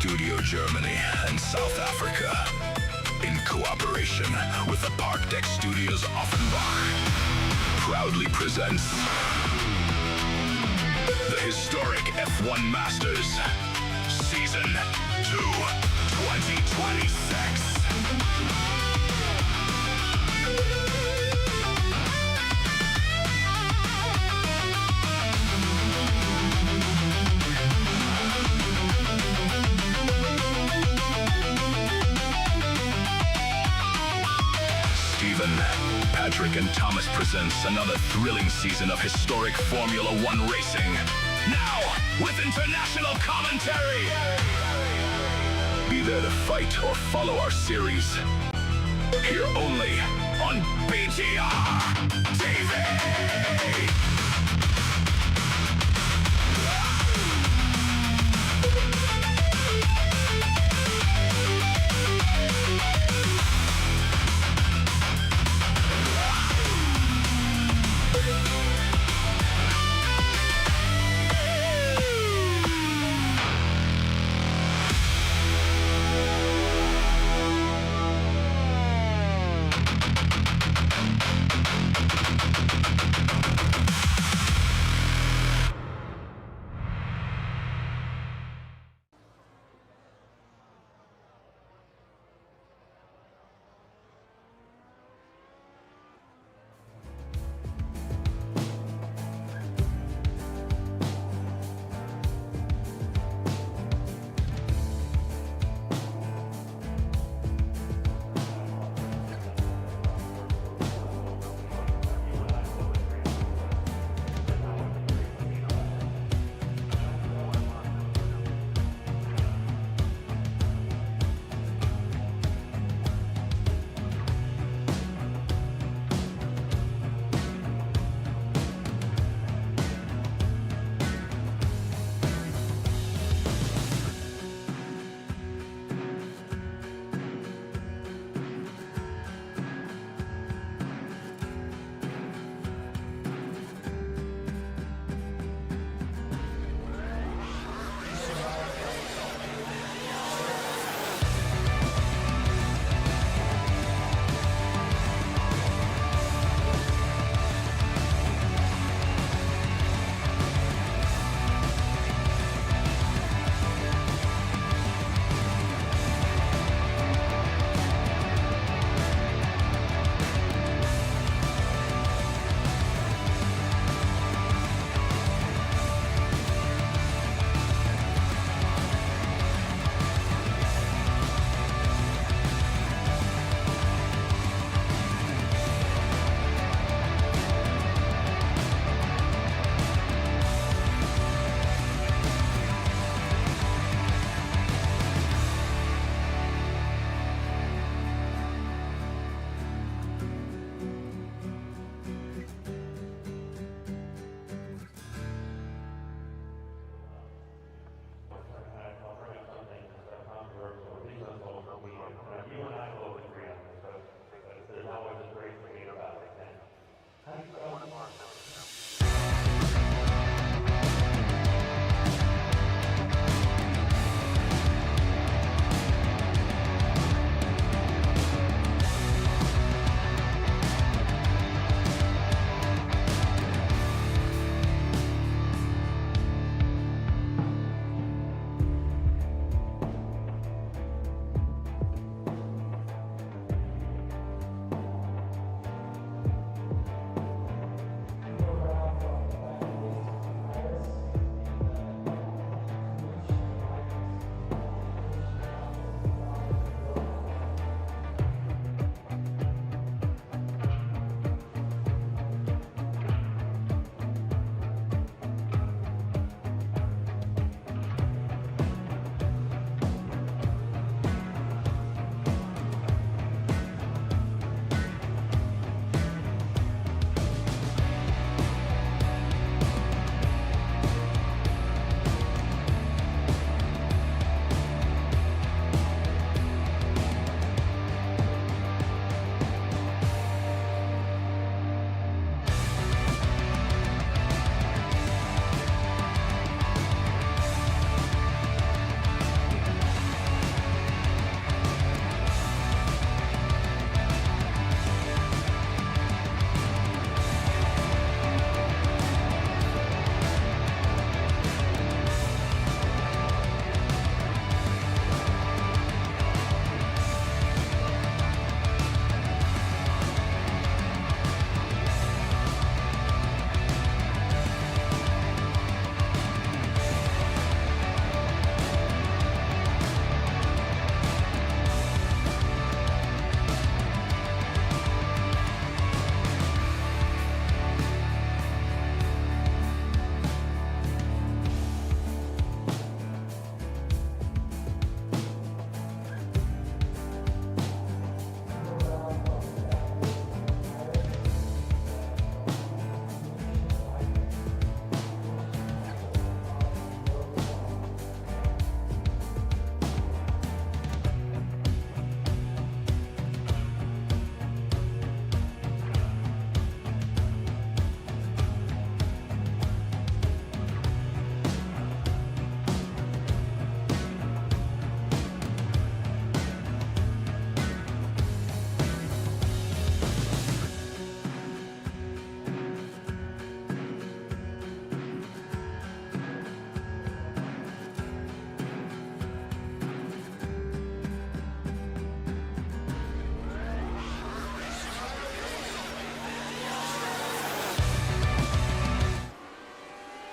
Studio Germany and South Africa, in cooperation with the Park Deck Studios Offenbach, proudly presents the historic F1 Masters, Season 2, 2026. Stephen, Patrick, and Thomas presents another thrilling season of historic Formula One racing. Now, with international commentary. Be there to fight or follow our series. Here only on BTR TV.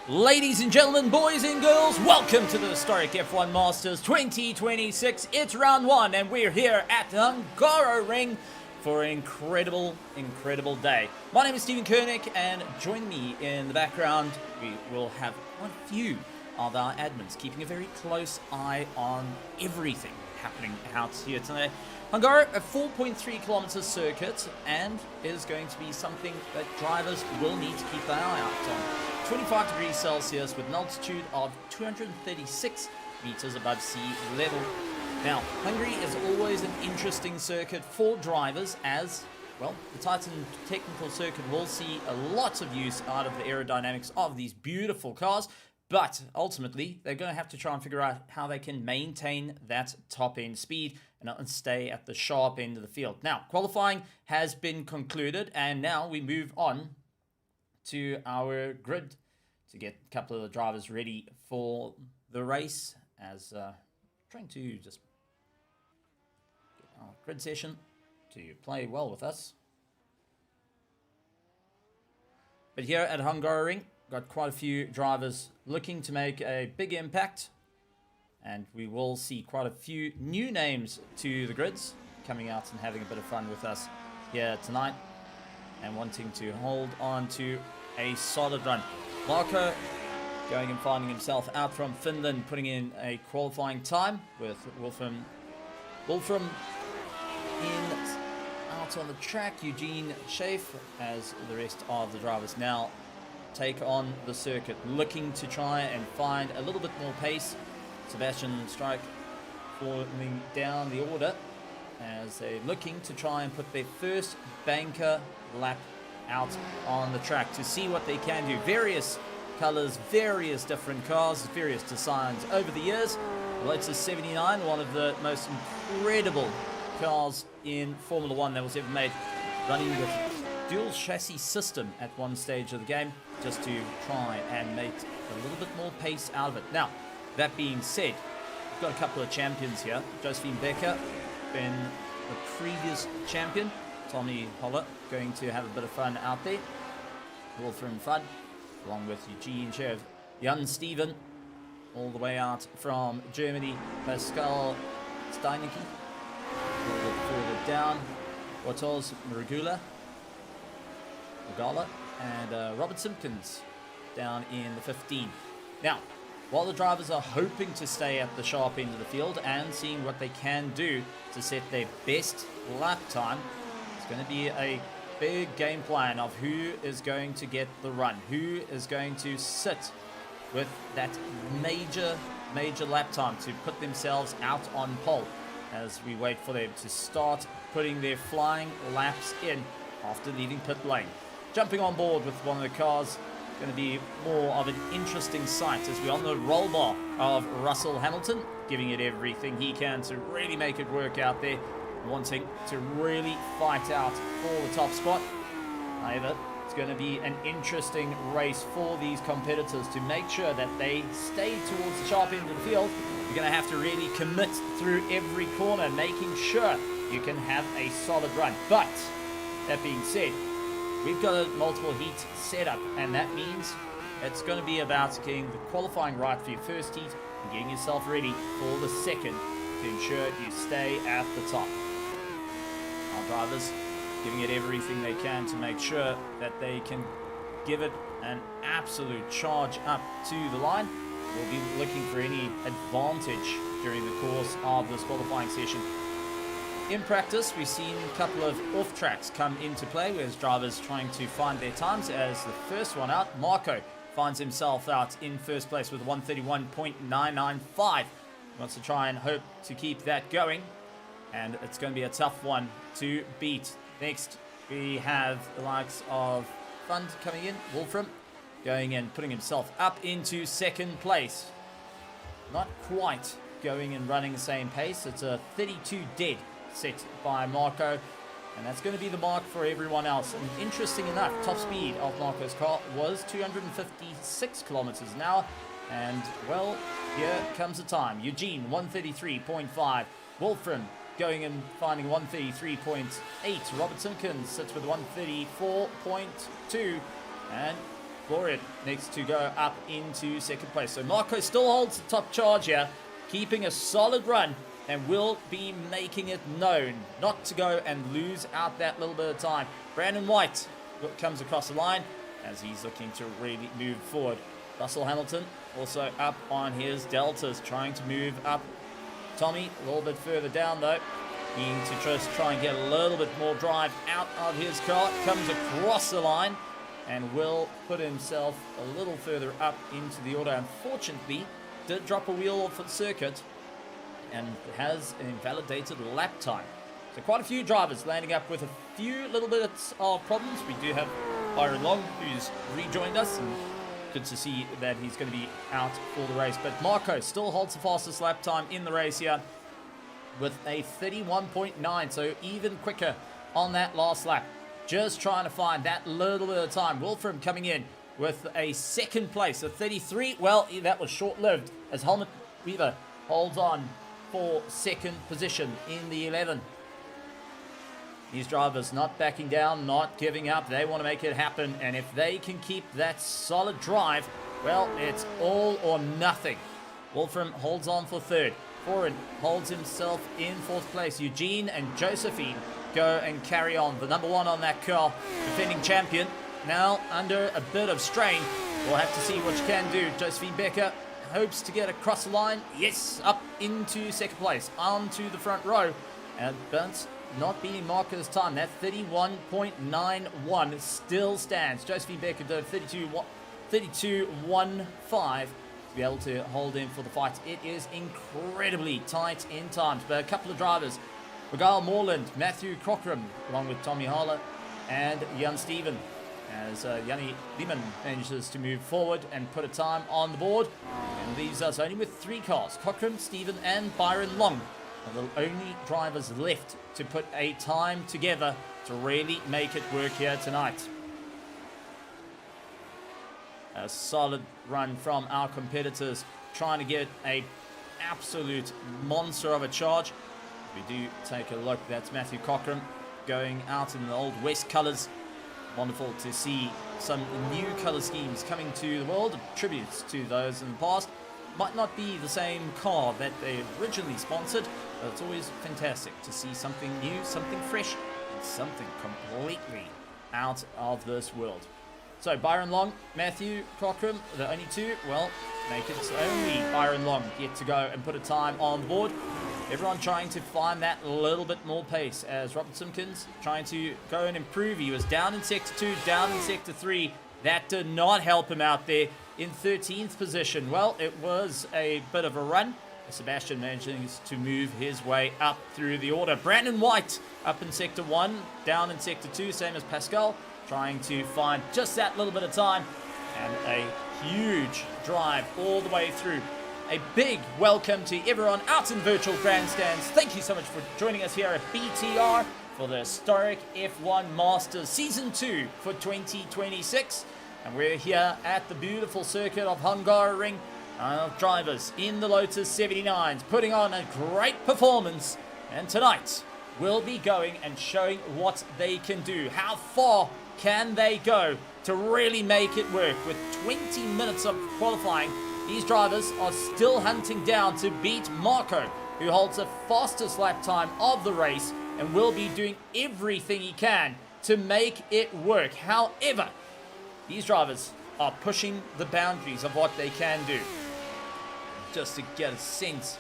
Ladies and gentlemen, boys and girls, welcome to the historic F1 Masters 2026. It's round one, and we're here at Hungaroring for an incredible day. My name is Stephen Koenig, and join me in the background, we will have quite a few of our admins keeping a very close eye on everything happening out here today. Hungaro, a 4.3 kilometer circuit, and is going to be something that drivers will need to keep an eye out on. 25 degrees Celsius with an altitude of 236 meters above sea level. Now, Hungary is always an interesting circuit for drivers as, well, the Titan technical circuit will see a lot of use out of the aerodynamics of these beautiful cars, but ultimately they're going to have to try and figure out how they can maintain that top end speed and stay at the sharp end of the field. Now, qualifying has been concluded, and now we move on to our grid to get a couple of the drivers ready for the race, as trying to just get our grid session to play well with us. But here at Hungaroring, got quite a few drivers looking to make a big impact, and we will see quite a few new names to the grids coming out and having a bit of fun with us here tonight and wanting to hold on to a solid run. Marco going and finding himself out from Finland, putting in a qualifying time with Wolfram in out on the track. Eugene Schaaf, as the rest of the drivers now take on the circuit, looking to try and find a little bit more pace. Sebastian Strike falling down the order as they're looking to try and put their first banker lap out on the track to see what they can do. Various colors, various different cars, various designs over the years. The Lotus 79, one of the most incredible cars in Formula 1 that was ever made, running with dual chassis system at one stage of the game, just to try and make a little bit more pace out of it. Now, that being said, we've got a couple of champions here. Josephine Becker, been the previous champion. Tommy Holler going to have a bit of fun out there. Wolfram Fudd, along with Eugene Chev. Jan Steven, all the way out from Germany. Pascal Steinecke, a little bit further down. Bartosz Margula, and Robert Simpkins down in the 15. Now, while the drivers are hoping to stay at the sharp end of the field and seeing what they can do to set their best lap time, it's going to be a big game plan of who is going to get the run, who is going to sit with that major lap time to put themselves out on pole, as we wait for them to start putting their flying laps in after leaving pit lane. Jumping on board with one of the cars, going to be more of an interesting sight as we're on the roll bar of Russell Hamilton, giving it everything he can to really make it work out there, wanting to really fight out for the top spot. However, it's going to be an interesting race for these competitors to make sure that they stay towards the sharp end of the field. You're going to have to really commit through every corner, making sure you can have a solid run. But that being said, we've got a multiple heat setup, and that means it's going to be about getting the qualifying right for your first heat and getting yourself ready for the second to ensure you stay at the top. Our drivers giving it everything they can to make sure that they can give it an absolute charge up to the line. We'll be looking for any advantage during the course of this qualifying session. In practice, we've seen a couple of off-tracks come into play, where drivers trying to find their times. As the first one out, Marco finds himself out in first place with 131.995. He wants to try and hope to keep that going, and it's going to be a tough one to beat. Next, we have the likes of Fund coming in, Wolfram going and putting himself up into second place. Not quite going and running the same pace. It's a 32 dead set by Marco, and that's going to be the mark for everyone else. And interesting enough, top speed of Marco's car was 256 kilometers an hour, and well, here comes the time. Eugene 133.5, Wolfram going and finding 133.8, Robert Simpkins sits with 134.2, and Florian needs to go up into second place. So Marco still holds the top charge here, keeping a solid run, and will be making it known not to go and lose out that little bit of time. Brandon White comes across the line as he's looking to really move forward. Russell Hamilton also up on his deltas, trying to move up. Tommy a little bit further down though, needing to just try and get a little bit more drive out of his car. Comes across the line and will put himself a little further up into the order. Unfortunately, did drop a wheel off the circuit and has an invalidated lap time. So quite a few drivers landing up with a few little bits of problems. We do have Byron Long, who's rejoined us, and good to see that he's going to be out for the race. But Marco still holds the fastest lap time in the race here with a 31.9, so even quicker on that last lap. Just trying to find that little bit of time. Wolfram coming in with a second place, a 33. Well, that was short-lived as Helmut Weaver holds on for second position in the 11. These drivers not backing down, not giving up. They want to make it happen, and if they can keep that solid drive, well, it's all or nothing. Wolfram holds on for third. Foran holds himself in fourth place. Eugene and Josephine go and carry on. The number one on that car, defending champion, now under a bit of strain. We'll have to see what she can do. Josephine Becker hopes to get across the line. Yes, up into second place, onto the front row. And Burns not beating Marco's time. That 31.91 still stands. Josephine Becker did 32.15 to be able to hold in for the fight. It is incredibly tight in times, but a couple of drivers, Miguel Moreland, Matthew Cockram, along with Tommy Harler and Jan Steven, as Yanni Lehman manages to move forward and put a time on the board, and leaves us only with three cars. Cockram, Steven and Byron Long are the only drivers left to put a time together to really make it work here tonight. A solid run from our competitors, trying to get a absolute monster of a charge. We do take a look. That's Matthew Cockram going out in the old West colours. Wonderful to see some new colour schemes coming to the world. Tributes to those in the past. Might not be the same car that they originally sponsored, but it's always fantastic to see something new, something fresh, and something completely out of this world. So Byron Long, Matthew Cockram, the only two. Well, make it only Byron Long yet to go and put a time on the board. Everyone trying to find that little bit more pace, as Robert Simpkins trying to go and improve. He was down in Sector 2, down in Sector 3. That did not help him out there in 13th position. Well, it was a bit of a run. Sebastian manages to move his way up through the order. Brandon White up in Sector 1, down in Sector 2, same as Pascal, trying to find just that little bit of time, and a huge drive all the way through. A big welcome to everyone out in virtual grandstands. Thank you so much for joining us here at BTR for the historic F1 Masters Season 2 for 2026. And we're here at the beautiful circuit of Hungaroring. Our drivers in the Lotus 79s putting on a great performance. And tonight we'll be going and showing what they can do. How far can they go to really make it work? With 20 minutes of qualifying, these drivers are still hunting down to beat Marco, who holds the fastest lap time of the race and will be doing everything he can to make it work. However, these drivers are pushing the boundaries of what they can do, just to get a sense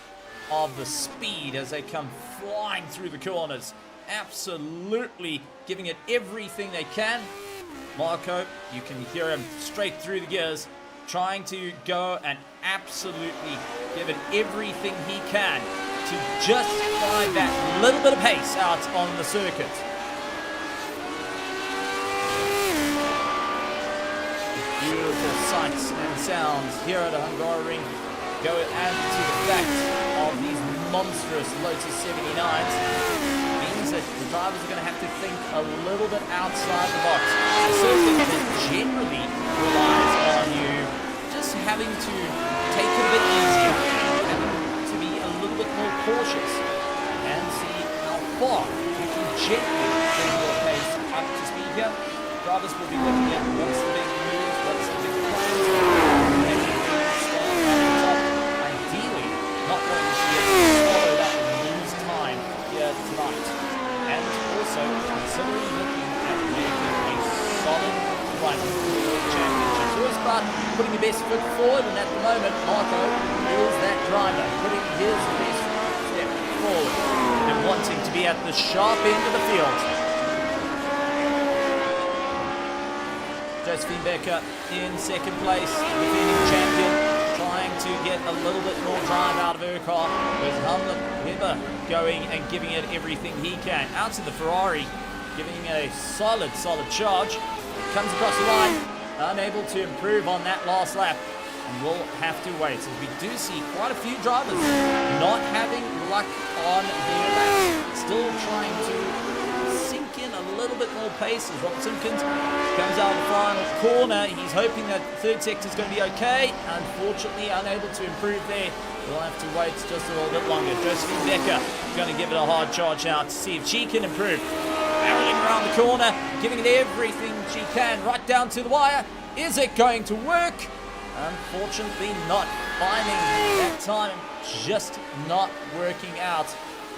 of the speed as they come flying through the corners. Absolutely giving it everything they can. Marco, you can hear him straight through the gears, trying to go and absolutely give it everything he can to just find that little bit of pace out on the circuit. Beautiful sights and sounds here at Hungaroring go add to the fact of these monstrous Lotus 79s. Means that the drivers are going to have to think a little bit outside the box. A circuit that generally relies on you just having to take it a bit easier, having to be a little bit more cautious and see how far you can gently bring your pace up to speed here. Drivers will be looking at what's the big moves, what's the best foot forward, and at the moment, Marco is that driver, putting his best step forward and wanting to be at the sharp end of the field. Josephine Becker in second place, defending champion, trying to get a little bit more drive out of her car, with Hamlet Weber going and giving it everything he can. Out to the Ferrari, giving a solid charge. Comes across the line, unable to improve on that last lap, and will have to wait, as we do see quite a few drivers not having luck on their laps. Still trying to sink in a little bit more pace as Robert Simpkins comes out of the final corner. He's hoping that third sector is going to be okay. Unfortunately, unable to improve there. We'll have to wait just a little bit longer. Josephine Becker going to give it a hard charge now to see if she can improve. Barreling around the corner, giving it everything she can, right down to the wire. Is it going to work? Unfortunately not. Finding that time just not working out.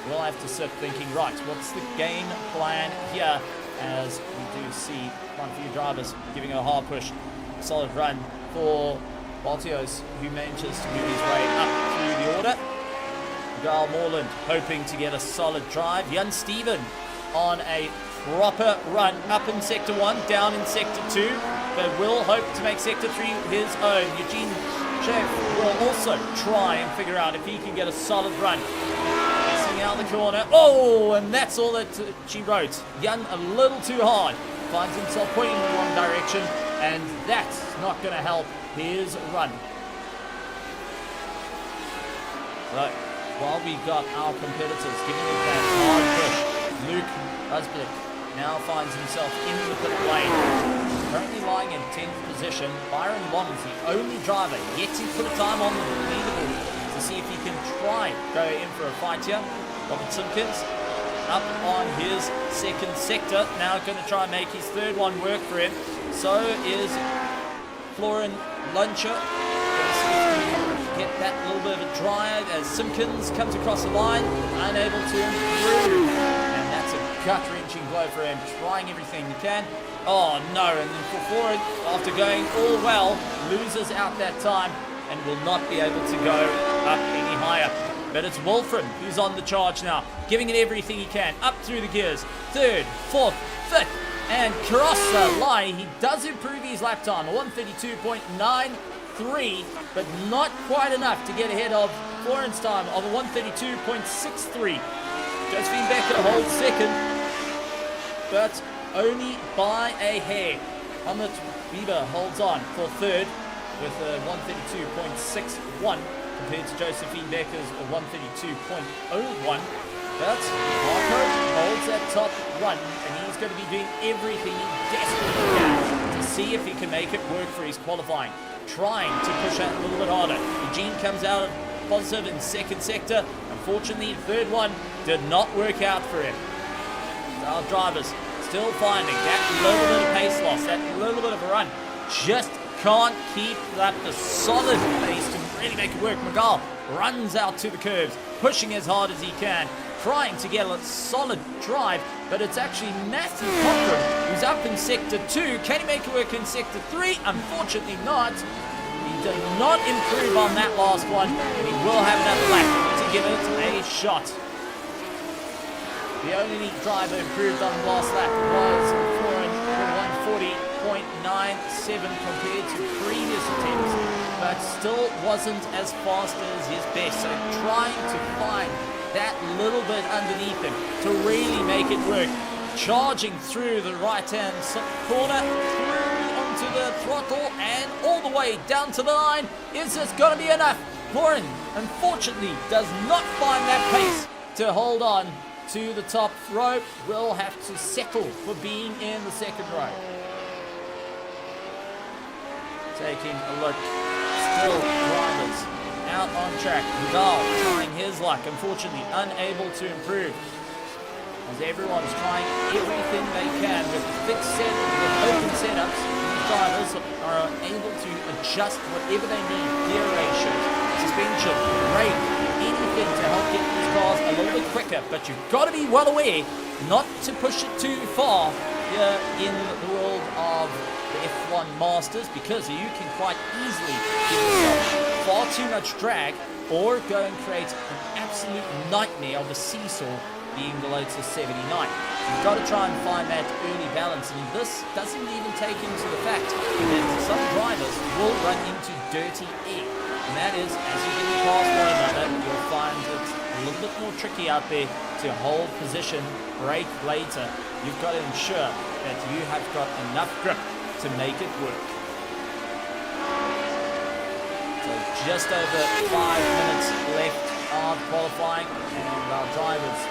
We'll have to sit thinking, right, what's the game plan here? As we do see quite a few drivers giving it a hard push. Solid run for Baltios, who manages to move his way up through the order. Gail Moreland hoping to get a solid drive. Jan Steven on a proper run up in Sector 1, down in Sector 2, but will hope to make Sector 3 his own. Eugene Chef will also try and figure out if he can get a solid run. Missing out the corner. Oh, and that's all that she wrote. Jan a little too hard. Finds himself pointing in the wrong direction, and that's not going to help his run. So, while we got our competitors giving it that hard push, Luke Usblick now finds himself in the pit lane. Currently lying in 10th position. Byron Long is the only driver yet to put a time on the leaderboard to see if he can try go in for a fight here. Robert Simpkins up on his second sector. Now going to try and make his third one work for him. So is Florin Luncher. Going to see if he can get that little bit of a drive as Simpkins comes across the line, unable to improve. And that's a gut-wrenching blow for him, trying everything he can. Oh no, and then for Florin, after going all well, loses out that time and will not be able to go up any higher. But it's Wolfram who's on the charge now, giving it everything he can, up through the gears. Third, fourth, fifth, and cross the line. He does improve his lap time, a 132.93, but not quite enough to get ahead of Florin's time of a 132.63. Josephine Becker holds second, but only by a hair. Hamlet Bieber holds on for third with a 132.61 compared to Josephine Becker's 132.01. But Marco holds that top run, and he's going to be doing everything he desperately can to see if he can make it work for his qualifying. Trying to push out a little bit harder. Eugene comes out of positive in second sector. Unfortunately, third one did not work out for him. Our drivers still finding that little bit of pace loss, that little bit of a run. Just can't keep up the solid pace to really make it work. McGall runs out to the curves, pushing as hard as he can, trying to get a solid drive, but it's actually Matthew Cochran who's up in Sector 2. Can he make it work in Sector 3? Unfortunately not. He did not improve on that last one, and he will have another lap to give it a shot. The only driver improved on the last lap was Florin for 140.97 compared to previous attempts, but still wasn't as fast as his best. So trying to find that little bit underneath him to really make it work. Charging through the right-hand corner, through onto the throttle, and all the way down to the line. Is this going to be enough? Florin, unfortunately, does not find that pace to hold on to the top rope. Will have to settle for being in the second row. Taking a look, still drivers out on track. Vidal trying his luck, unfortunately unable to improve, as everyone's trying everything they can with fixed setups, with open setups. These drivers are able to adjust whatever they need, gear ratios, suspension, brake, anything to help get these cars a little bit quicker. But you've got to be well aware not to push it too far here in the world of the F1 Masters, because you can quite easily give yourself far too much drag or go and create an absolute nightmare of a seesaw being below to 79. You've got to try and find that early balance, and this doesn't even take into the fact that some drivers will run into dirty air, and that is, as you get past one another, you'll find it a little bit more tricky out there to hold position, brake later. You've got to ensure that you have got enough grip to make it work. So just over 5 minutes left of qualifying, and our drivers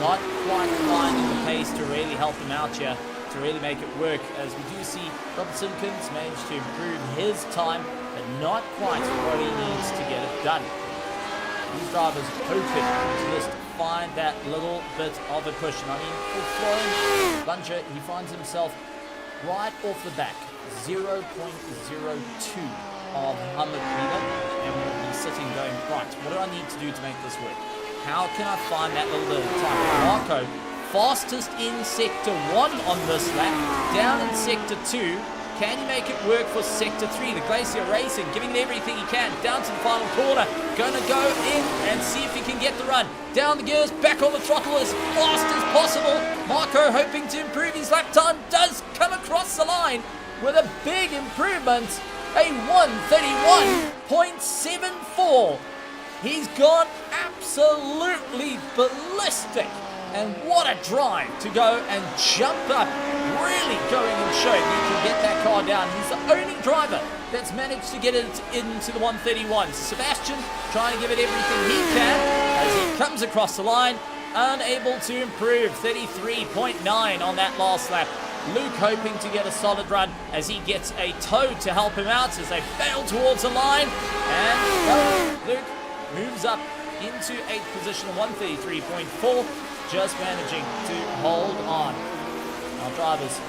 not quite finding the pace to really help him out here, to really make it work, as we do see Robert Simpkins manage to improve his time, but not quite what he needs to get it done. These drivers hoping to just find that little bit of a push. And I mean, for Florian Buncher, he finds himself right off the back, 0.02 of 100 meter, and will be sitting going, right, what do I need to do to make this work? How can I find that little bit of time? Marco, fastest in Sector 1 on this lap, down in Sector 2. Can he make it work for Sector 3? The Glacier Racing, giving it everything he can, down to the final corner. Gonna go in and see if he can get the run. Down the gears, back on the throttle as fast as possible. Marco, hoping to improve his lap time, does come across the line with a big improvement, a 1:31.74. He's gone absolutely ballistic. And what a drive to go and jump up, really going and showing he can get that car down. He's the only driver that's managed to get it into the 131. Sebastian trying to give it everything he can as he comes across the line, unable to improve, 33.9 on that last lap. Luke hoping to get a solid run as he gets a tow to help him out as they bail towards the line. And Luke moves up into 8th position, 133.4. Just managing to hold on. Our drivers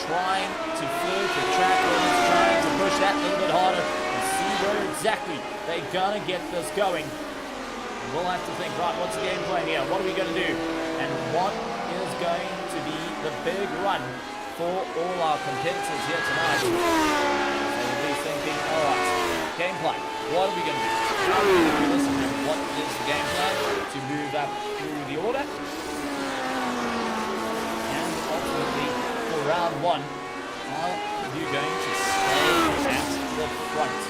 trying to flirt the track limits, trying to push that a little bit harder and see where exactly they're gonna get this going. And we'll have to think, right, what's the game plan here? What are we gonna do? And what is going to be the big run for all our competitors here tonight? They will be thinking, all right, game plan. What are we gonna do? How are we gonna do this? And what is the game plan to move up through the order? For round 1, are you going to stay at the front?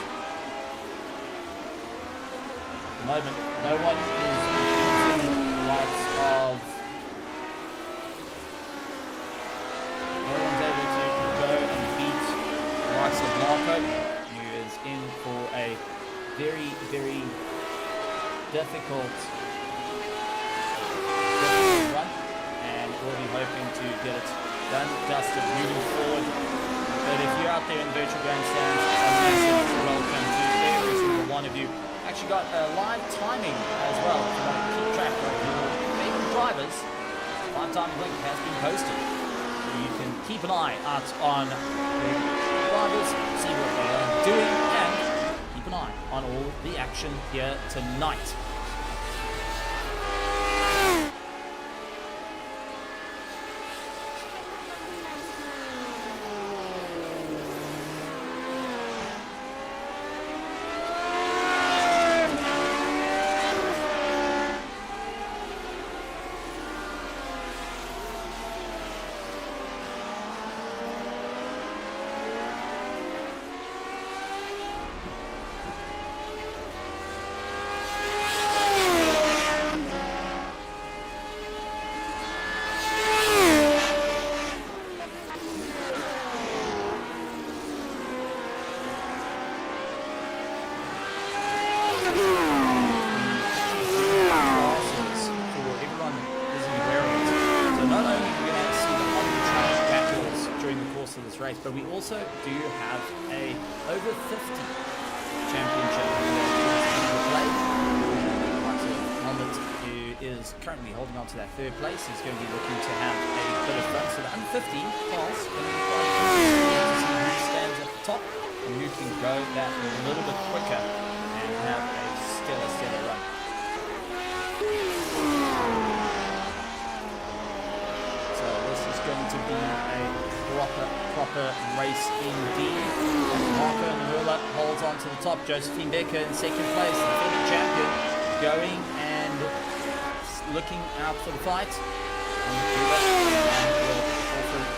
At the moment, no one is using the likes of... No one's able to go and beat the likes of Marco, who is in for a very, very difficult run, and will be hoping to get it done, dusted, moving forward. But if you're out there in virtual grandstands, a massive welcome to every single one of you. Actually got a live timing as well if you want to keep track of your favorite drivers. Live timing link has been posted, so you can keep an eye out on the drivers, see what they are doing, and keep an eye on all the action here tonight. Race, but we also do have a over 50 championship play. Helmut, who is currently holding on to that 3rd place, is going to be looking to have a bit of fun. So the under 50 class going to be quite interesting to see who stands at the top and who can go that a little bit quicker and have a stellar run. So this is going to be a proper proper race indeed. Marco Nurla holds on to the top. Josephine Becker in second place, the defending champion, going and looking out for the fight.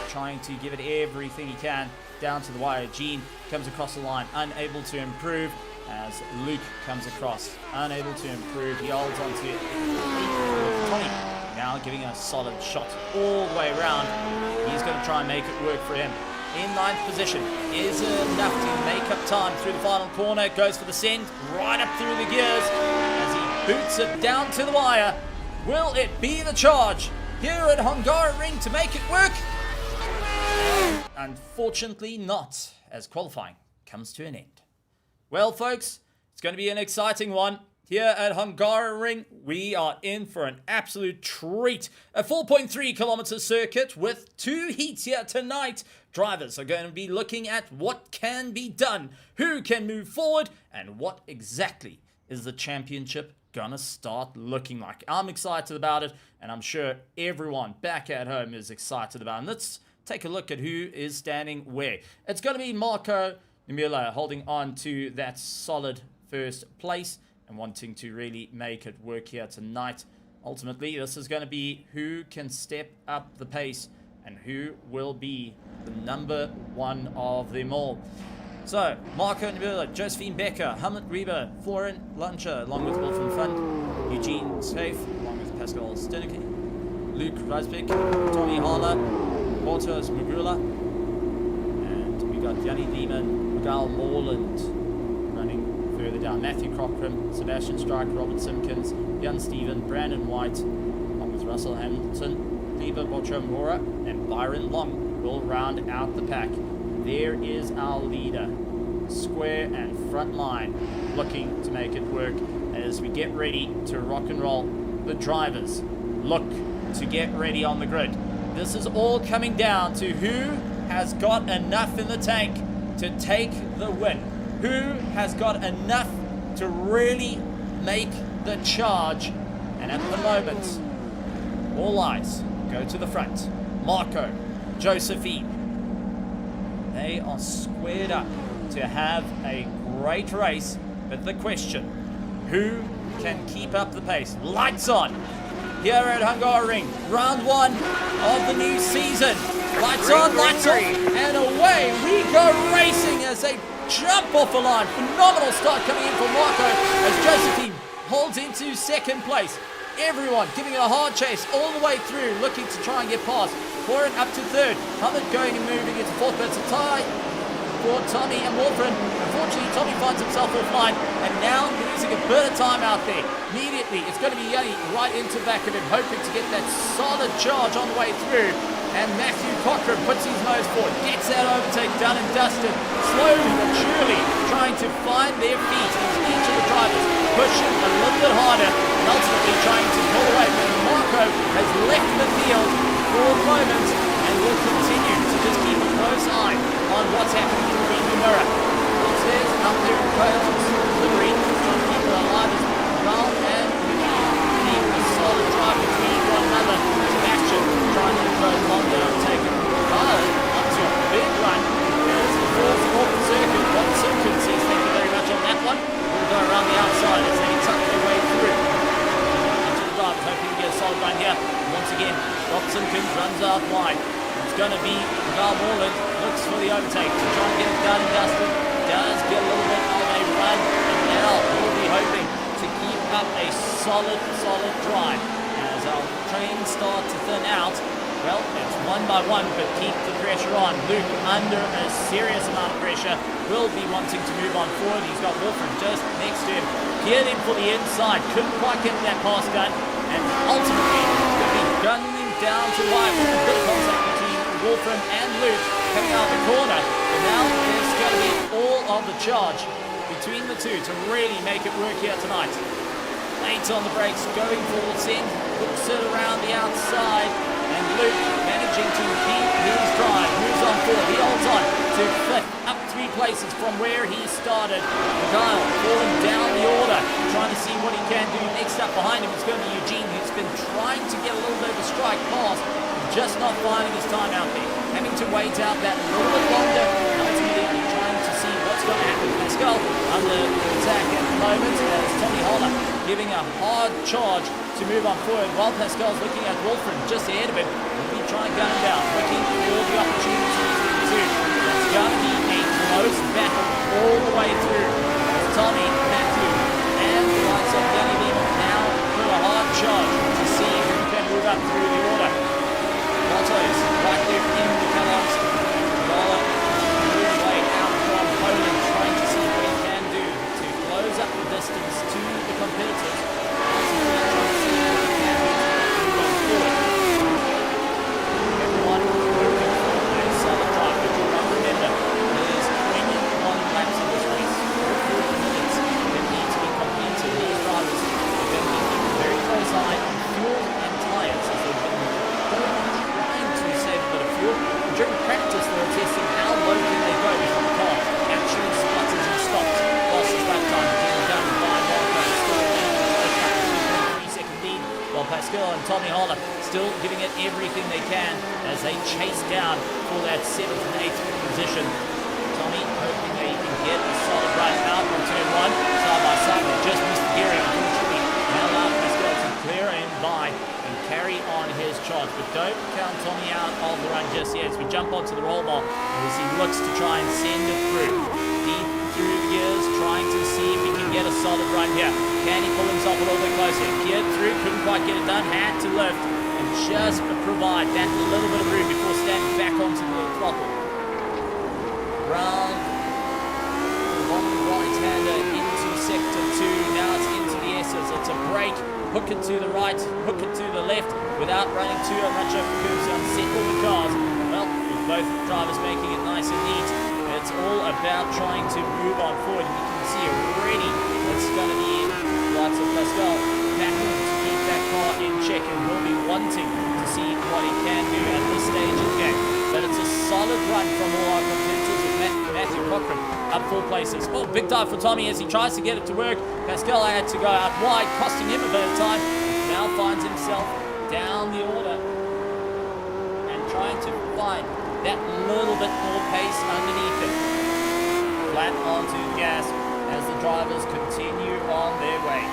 Trying to give it everything he can down to the wire. Gene comes across the line, unable to improve as Luke comes across, unable to improve. He holds on to it. Tommy now giving a solid shot all the way around. He's going to try and make it work for him. In ninth position, is enough to make up time through the final corner. Goes for the send, right up through the gears as he boots it down to the wire. Will it be the charge here at Hungaroring to make it work? Unfortunately not, as qualifying comes to an end. Well, folks, it's going to be an exciting one. Here at Hungaroring, we are in for an absolute treat. A 4.3 kilometer circuit with 2 heats here tonight. Drivers are going to be looking at what can be done, who can move forward, and what exactly is the championship gonna start looking like. I'm excited about it, and I'm sure everyone back at home is excited about it. Let's take a look at who is standing where. It's going to be Marco Nimula holding on to that solid first place and wanting to really make it work here tonight. Ultimately, this is going to be who can step up the pace and who will be the number one of them all. So, Marco Nimula, Josephine Becker, Hamlet Rieber, Florent Luncher, along with Wilson Fund, Eugene Safe, along with Pascal Sternicke, Luke Reisbeck, Tommy Harler, Portos Magula, and we got Yanni Lehman, Miguel Morland running further down. Matthew Cochran, Sebastian Strike, Robert Simpkins, Jan Stephen, Brandon White, along with Russell Hamilton, Lieber Bochamora, and Byron Long will round out the pack. There is our leader, square and front line, looking to make it work as we get ready to rock and roll. The drivers look to get ready on the grid. This is all coming down to who has got enough in the tank to take the win. Who has got enough to really make the charge. And at the moment, all eyes go to the front. Marco, Josephine, they are squared up to have a great race. But the question, who can keep up the pace? Lights on here at Hungaroring, round 1 of the new season. Lights on, lights off, and away we go racing as they jump off the line. Phenomenal start coming in for Marco as Josephine holds into second place. Everyone giving it a hard chase all the way through, looking to try and get past. Florent up to third. Hummett going and moving into fourth, but it's a tie for Tommy and Wolfren. Unfortunately, Tommy finds himself offline, and now losing a bit of time out there. Immediately, it's going to be Yanni right into the back of him, hoping to get that solid charge on the way through. And Matthew Cochran puts his nose forward, gets that overtake done and dusted. Slowly but surely trying to find their feet as each of the drivers pushing a little bit harder and ultimately trying to pull away. But Marco has left the field for a moment and will continue to just keep a close eye on what's happening in the rearview mirror. Upstairs and up there in Coyotes, delivery, trying to keep it alive as well, and keep a solid drive between one another. Sebastian trying to go long down and take it. Kyle up to a big run. There's the fourth off the circuit. Robert Simpkins says thank you very much on that one. We'll go around the outside as they tuck their way through. Into the drive, hoping to get a solid run here. Once again, Robert Simpkins runs out wide. It's going to be Miguel Morland, looks for the overtake to try and get it done and dusted. Does get a little bit of a run, and now we'll be hoping to keep up a solid drive. As our trains start to thin out, well, it's one by one, but keep the pressure on. Luke, under a serious amount of pressure, will be wanting to move on forward. He's got Wolfram just next to him. Geared in for the inside, couldn't quite get that pass done, and ultimately could be gunning down to wide with a bit of contact between Wolfram and Luke coming out the corner. But now there's going to be all of the charge between the two to really make it work here tonight. Late on the brakes, going for the send, hooks it around the outside, and Luke managing to keep his drive, moves on forward, he holds on to fifth, up 3 places from where he started. Miguel falling down the order, trying to see what he can do. Next up behind him is going to be Eugene, who's been trying to get a little bit of a strike past, just not finding his time out there. having to wait out that little bit longer, ultimately trying to see what's going to happen. Pascal under attack at the moment as Tommy Holler giving a hard charge to move on forward while Pascal's looking at Wolfram just ahead of him. He'll be trying gun down, looking for the opportunity to do. It's going to be a close battle all the way through. As Tommy, Matthew, and the likes of Danny Beeman now put a hard charge to see who can move up through the order. Lotto's right there in the cut-ups. Dollar moving way out from Poland, trying to see what he can do to close up the distance to the competitors. Everyone looking for a solid drive, but you must remember there's 21 laps in this race. 40 minutes that need to be completed. These drivers are going to be keeping very close eye on fuel and tyres as they've been trying to save a bit of fuel. During practice, they were testing how low can they go before the car actually sputters and stops. Fastest lap time being done by Marco, still in 3-second lead, while Pascal and Tommy Holler still giving it everything they can as they chase down for that 7th and 8th position. Tommy hoping they can get a solid run out on turn 1, side by side. They just missed the gearing, unfortunately. Now allow Pascal to clear in by and carry on his charge, but don't count Tommy out of the run just yet as we jump onto the roll bar as he looks to try and send it through. Deep through the gears, trying to see if he can get a solid run here. Can he pull himself a little bit closer? Geared through, couldn't quite get it done, had to lift and just provide that little bit of room before standing back onto the throttle. Round one right-hander into sector 2, now it's into the S's. It's a break, hook it to the right, hook it to the left without running too much over the curves to unsettle the cars. Well, with both drivers making it nice and neat, it's all about trying to move on forward. You can see already it's going to be lots of Pascal battling to keep that car in check and will be wanting to see what he can do at this stage of the game. But it's a solid run from all our competitors with Matthew Cochran up 4 places. Oh, big dive for Tommy as he tries to get it to work. Pascal had to go out wide, costing him a bit of time. Now finds himself down the order and trying to find that little bit more pace underneath him. Flat onto the gas as the drivers continue on their way.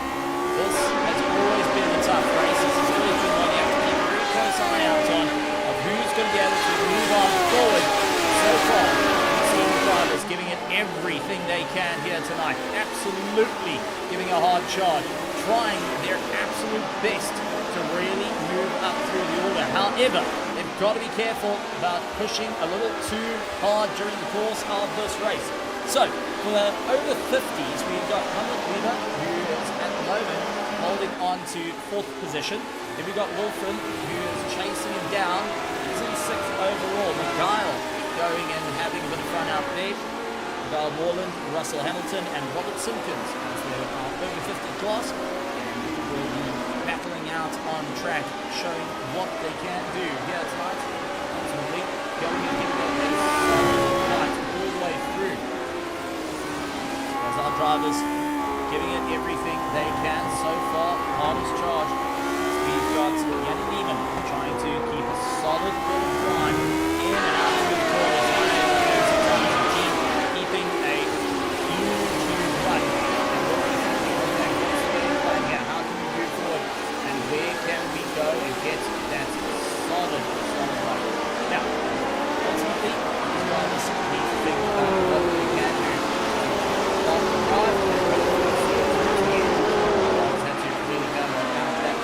This has always been a tough race. This has always been one you have to keep a very close eye out on of who's going to be able to move on forward. So far, we've seen the drivers giving it everything they can here tonight. Absolutely giving a hard charge, trying their absolute best to really move up through the order. However, they've got to be careful about pushing a little too hard during the course of this race. So, for the over 50s, we've got Hungaroring, who is at the moment holding on to 4th position. Then we've got Wolfram, who is chasing him down. He's in 6th overall. Guile going and having a bit of fun out there. Guile Warland, Russell Hamilton, and Robert Simpkins as their over 50 class. And will be battling out on track, showing what they can do here tonight. Ultimately, going and getting their pace right all the way through. As our drivers giving it everything they can so far, hardest charge. We've got Yanni Neiman trying to keep a solid little climb in and out through the corners. Keeping a huge run. And what do you think of that? What's the game plan here? How can we move forward? And where can we go and get that solid run? Now, ultimately, these drivers need to think about what we can do. On the drive, had to really hammer out that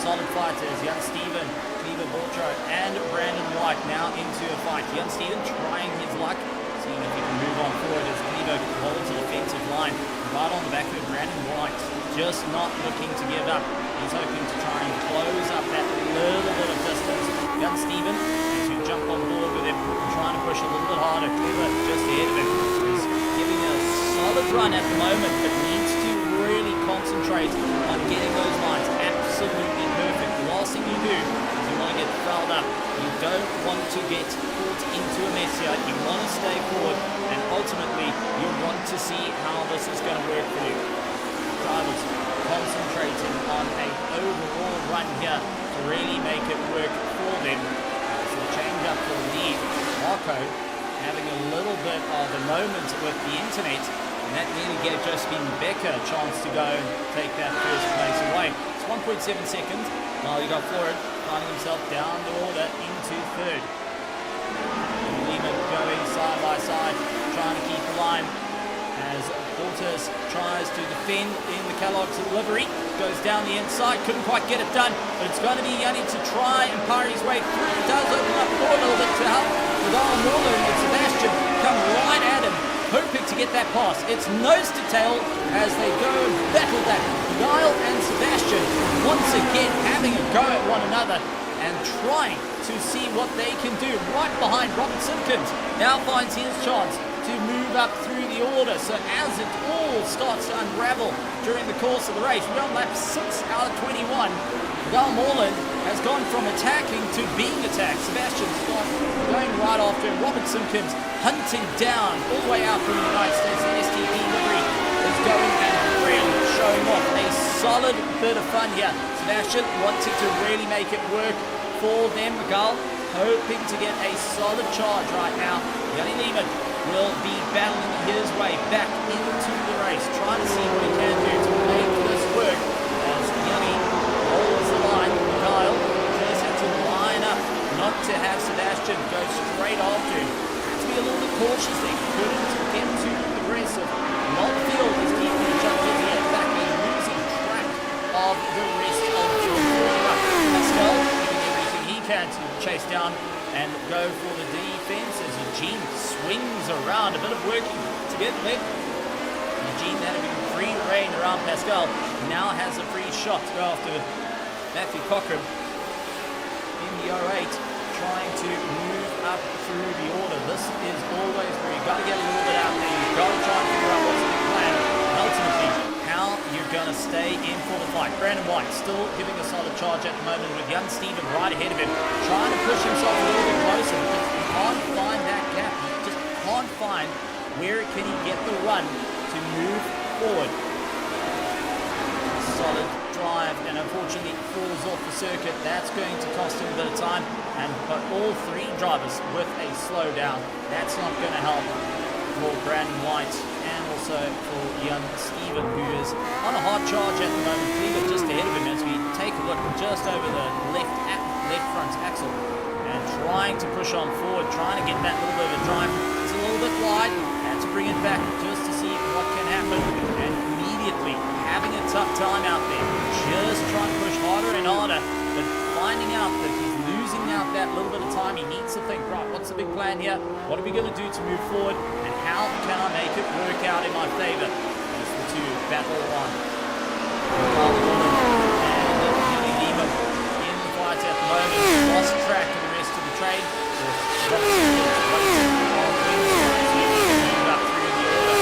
solid fighters. Young Steven, Cleaver Bortro, and Brandon White now into a fight. Young Steven trying his luck, seeing if he can move on forward as Cleaver holds the defensive line. Right on the back of Brandon White, just not looking to give up. He's hoping to try and close up that little bit of distance. Young Steven has to jump on board with him, trying to push a little bit harder. Cleaver just ahead of him is giving a solid run at the moment, but needs to really concentrate on getting those lines absolutely perfect. The last thing you do is you want to get fouled up. You don't want to get caught into a mess here. You want to stay forward, and ultimately you want to see how this is going to work for you. Drivers concentrating on an overall run here to really make it work for them. So the change up for the lead. Marco having a little bit of a moment with the internet, and that nearly gave Josephine Becker a chance to go and take that first place away. It's 1.7 seconds. Now you got Florid finding himself down the order into third. Lehman going side by side, trying to keep the line as Portis tries to defend in the Kellogg's delivery. Goes down the inside, couldn't quite get it done, but it's going to be Yanni to try and parry his way through. It does open up the door a little bit to help Vidal Muller and Sebastian come right at him, hoping to get that pass. It's nose to tail as they go and battle that. Vidal and Sebastian once again having a go at one another and trying to see what they can do. Right behind Robert Simpkins now finds his chance to move up through the order. So as it all starts to unravel during the course of the race, we're on lap 6 out of 21. Vidal Morland has gone from attacking to being attacked. Sebastian Scott going right after him. Robert Simpkins hunting down all the way out from the United States. The STP livery is going and really showing off a solid bit of fun here. Sebastian wanting to really make it work for them. Miguel hoping to get a solid charge right now. Yanni Lehman will be battling his way back into the race, trying to see what he can do to make this work as Yanni holds the line. Miguel just had to line up not to have Sebastian go straight after him. Had to be a little bit cautious there. Couldn't get too aggressive. Montfield is keeping the jump in the end back and losing track of the rest of the field. Pascal doing everything he can to chase down and go for the defense as Eugene swings around. A bit of working to get there. Eugene having free reign around Pascal now has a free shot to go after Matthew Cochran in the 08, trying to move up through the order. This is always where you've got to get a little bit out there. You've got to try and figure out what's the plan, and ultimately how you're going to stay in for the fight. Brandon White still giving a solid charge at the moment with young Steven right ahead of him, trying to push himself a little bit closer because he can't find that gap. He just can't find where can he get the run to move forward. Solid drive, and unfortunately falls off the circuit. That's going to cost him a bit of time, but all three drivers with a slowdown, that's not going to help for Brandon White and also for young Steven, who is on a hard charge at the moment. Cleaver just ahead of him as we take a look just over the left front axle and trying to push on forward, trying to get that little bit of a drive. It's a little bit wide, had to bring it back just to see what can happen, and immediately having a tough time out there, just trying to push harder and harder, but finding out that he's losing out that little bit of time. He needs to think, right, what's the big plan here? What are we going to do to move forward? And how can I make it work out in my favor? As the two battle on. And Yanni Lehman in the fight at the moment. Lost track of the rest of the train. Move up through the order.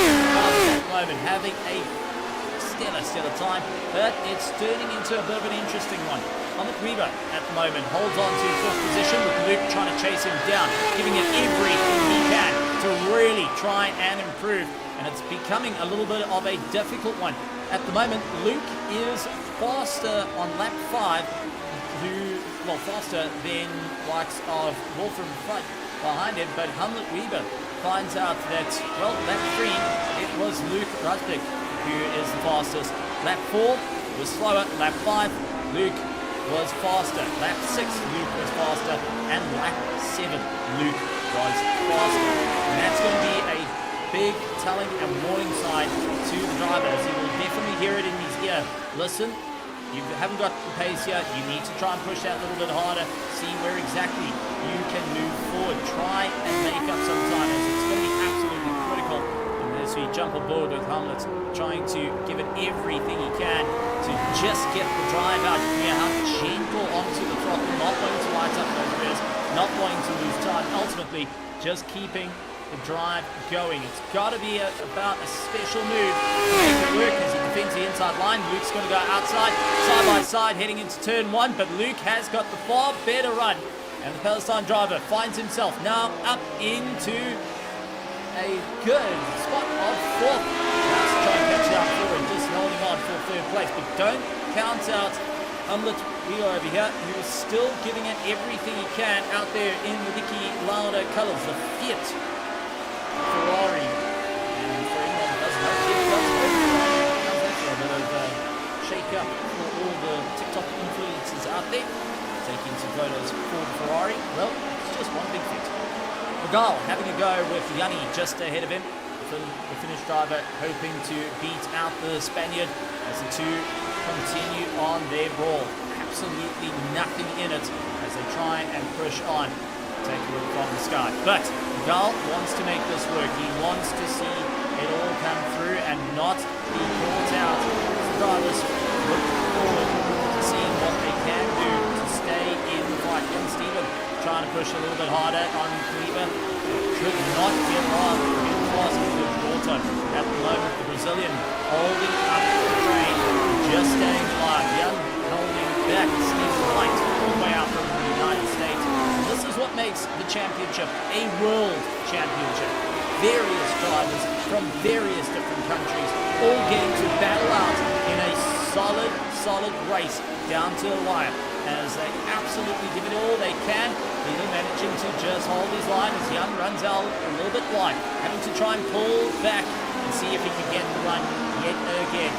At the moment, having a stellar time, but it's turning into a bit of an interesting one. Amit Weaver at the moment holds on to fourth position with Luke trying to chase him down, giving it everything he can to really try and improve, and it's becoming a little bit of a difficult one. At the moment, Luke is faster on lap 5, faster than likes of Wolfram Flood behind him, but Hamlet Weaver finds out that, lap 3, it was Luke Rusdick who is the fastest. Lap 4 was slower. Lap 5, Luke was faster. Lap 6, Luke was faster. And lap 7, Luke was faster. And that's going to be a big telling and warning sign to the drivers. He will definitely hear it in his ear. Listen, you haven't got the pace here. You need to try and push that a little bit harder. See where exactly you can move forward. Try and make up some time, as it's going to be absolutely critical. And as we jump aboard with Hamlet, trying to give it everything he can to just get the drive out. Yeah, how gentle onto the throttle, not wanting to light up those rears, not wanting to lose time. Ultimately, just keeping the drive going. It's got to be about a special move to make it work as he defends the inside line. Luke's going to go outside, side by side, heading into turn one, but Luke has got the far better run. And the Palestine driver finds himself now up into a good spot of fourth. Now to try and catch out forward, just holding on for third place, but don't count out Hamlet Rio over here, who is still giving it everything he can out there in the Niki Lauda colours, the Fiat Ferrari. And for anyone who doesn't know, it does how's that for a bit of shake up for all the TikTok influencers out there taking some photos for the Ferrari? Well, it's just one big Fiat. Regal having a go with Yanni just ahead of him. The Finnish driver hoping to beat out the Spaniard as the two continue on their brawl. Absolutely nothing in it as they try and push on. Take a look from the sky. But Regal wants to make this work. He wants to see it all come through and not be caught out. The drivers look forward to seeing what they can do to stay in the fight. And Steven trying to push a little bit harder on Cleaver. Could not get on past the Porto. At the moment, the Brazilian holding up the train, just staying alive. Young holding back, Steve White all the way out from the United States. And this is what makes the championship a world championship. Various drivers from various different countries all getting to battle out in a solid race down to the wire, as they absolutely give it all they can. Really managing to just hold his line as Young runs out a little bit wide, having to try and pull back and see if he can get the run yet again.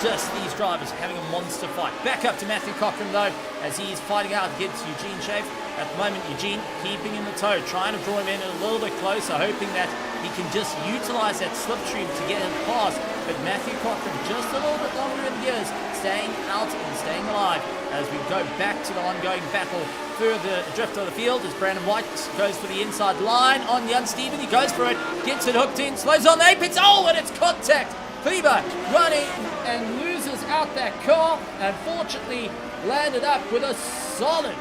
Just these drivers having a monster fight. Back up to Matthew Cochran though, as he's fighting out against Eugene Schaefer. At the moment, Eugene keeping in the toe, trying to draw him in a little bit closer, hoping that he can just utilize that slipstream to get him past. But Matthew Cochran just a little bit longer in the gears, staying out and staying alive as we go back to the ongoing battle further drift of the field as Brandon White goes for the inside line on Jan Steven. He goes for it, gets it hooked in, slows on the apex. Oh, and it's contact. Kleber running and loses out that car. Unfortunately, landed up with a solid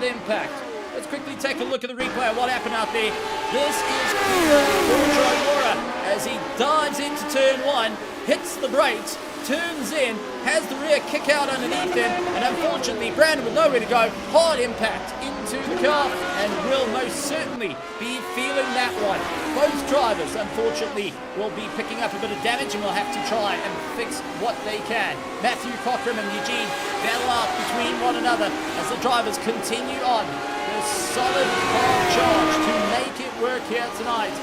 impact. Let's quickly take a look at the replay of what happened out there. This is Kleber as he dives into turn one, hits the brakes, turns in, has the rear kick out underneath him, and unfortunately Brandon with nowhere to go, hard impact into the car, and will most certainly be feeling that one. Both drivers unfortunately will be picking up a bit of damage and will have to try and fix what they can. Matthew Cochran and Eugene battle out between one another as the drivers continue on their solid hard charge to make it work here tonight.